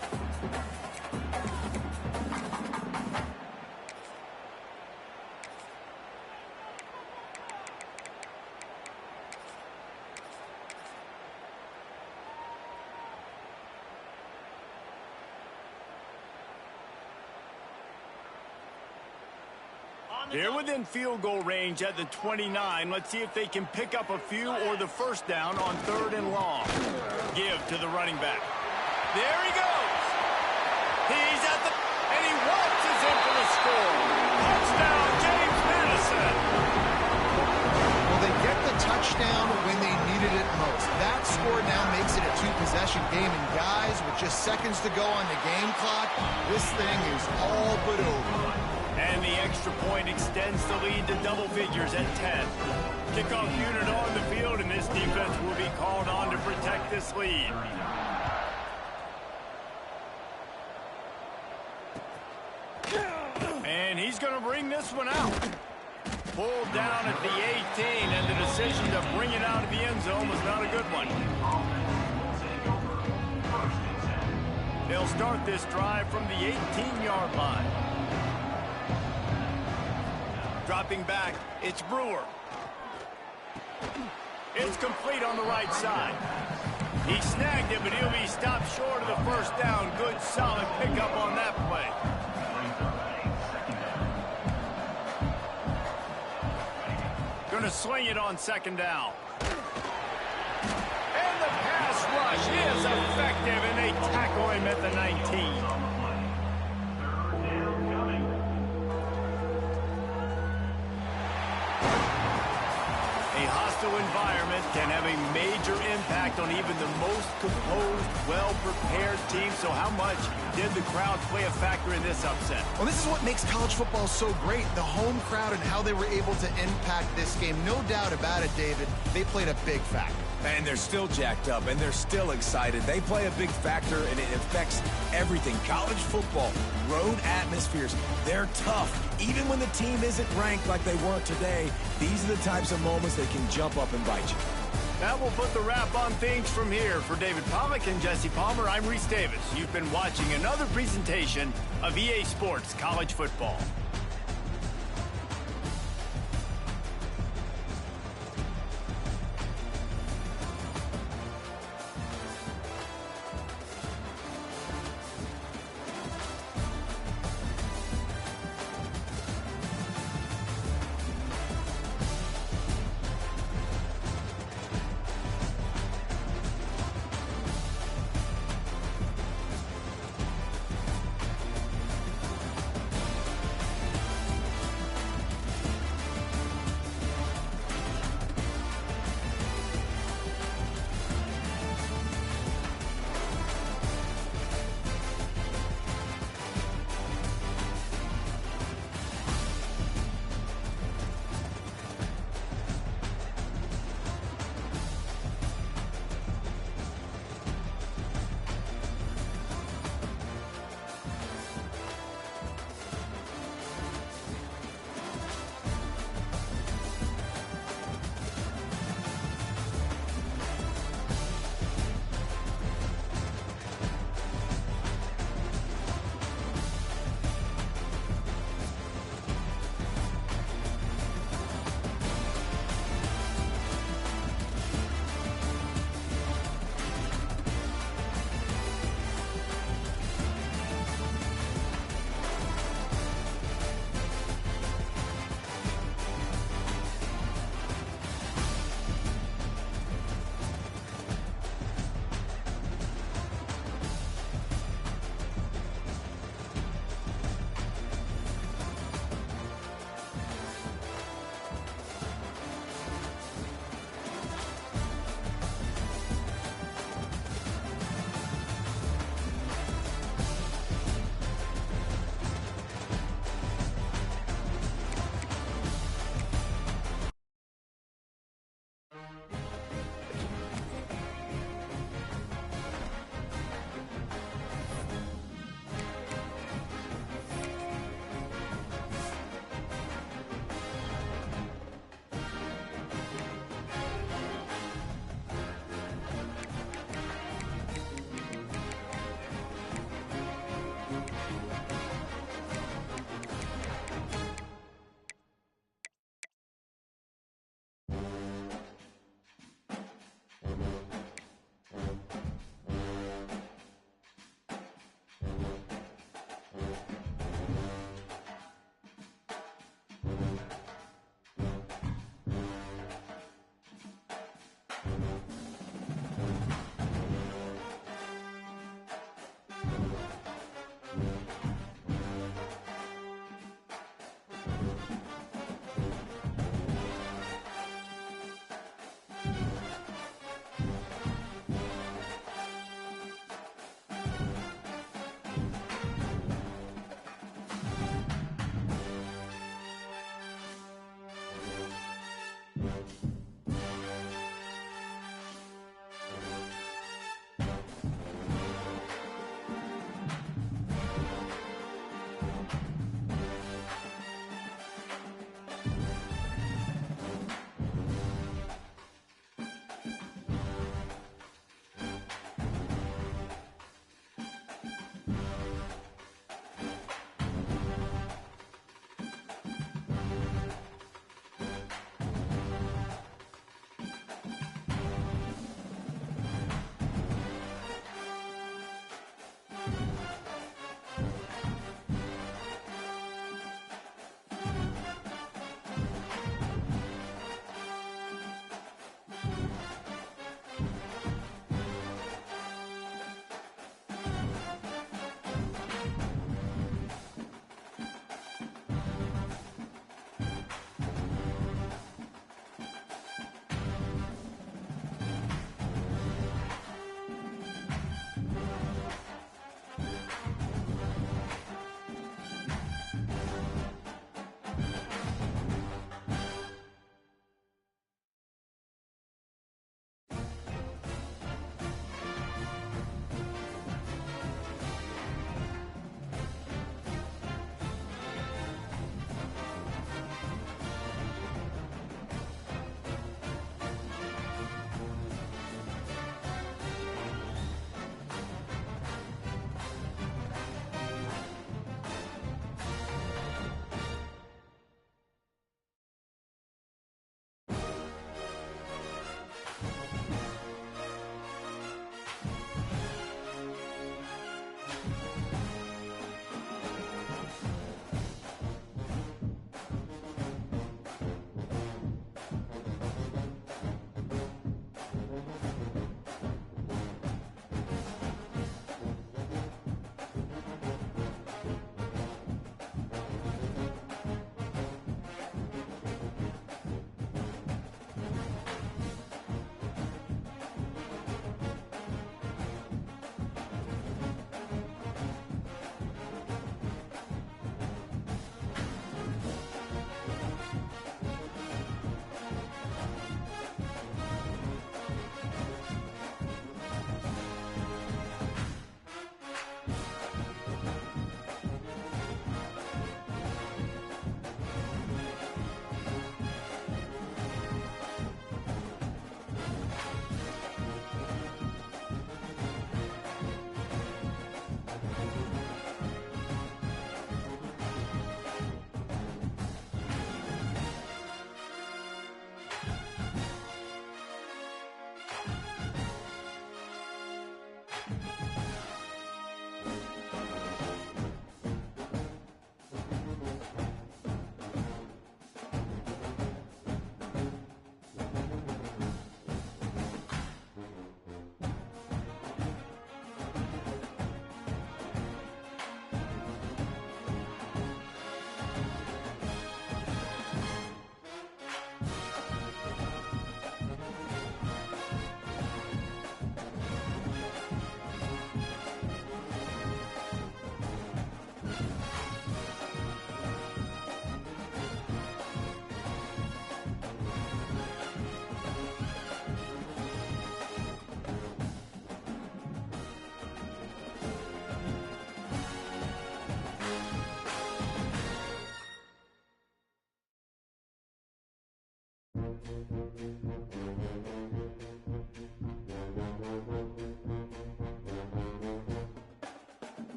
They're within field goal range at the 29. Let's see if they can pick up a few or the first down on 3rd and long. Give to the running back. There he goes. He's at the... and he waltzes in for the score. Touchdown, James Madison. Well, they get the touchdown when they needed it most. That score now makes it a two-possession game. And guys, with just seconds to go on the game clock, this thing is all but over. And the extra point extends the lead to double figures at 10. Kickoff unit on the field, and this defense will be called on to protect this lead. And he's going to bring this one out. Pulled down at the 18, and the decision to bring it out of the end zone was not a good one. They'll start this drive from the 18-yard line. Dropping back, it's Brewer. It's complete on the right side. He snagged it, but he'll be stopped short of the first down. Good, solid pickup on that play. Going to sling it on 2nd down. And the pass rush is effective, and they tackle him at the 19. Environment can have a major impact on even the most composed, well-prepared team. So how much did the crowd play a factor in this upset? Well, this is what makes college football so great, the home crowd and how they were able to impact this game. No doubt about it, David, they played a big factor. And they're still jacked up, and they're still excited. They play a big factor, and it affects everything. College football, road atmospheres, they're tough. Even when the team isn't ranked like they weren't today, these are the types of moments that can jump up and bite you. That will put the wrap on things from here. For David Pollack and Jesse Palmer, I'm Reese Davis. You've been watching another presentation of EA Sports College Football.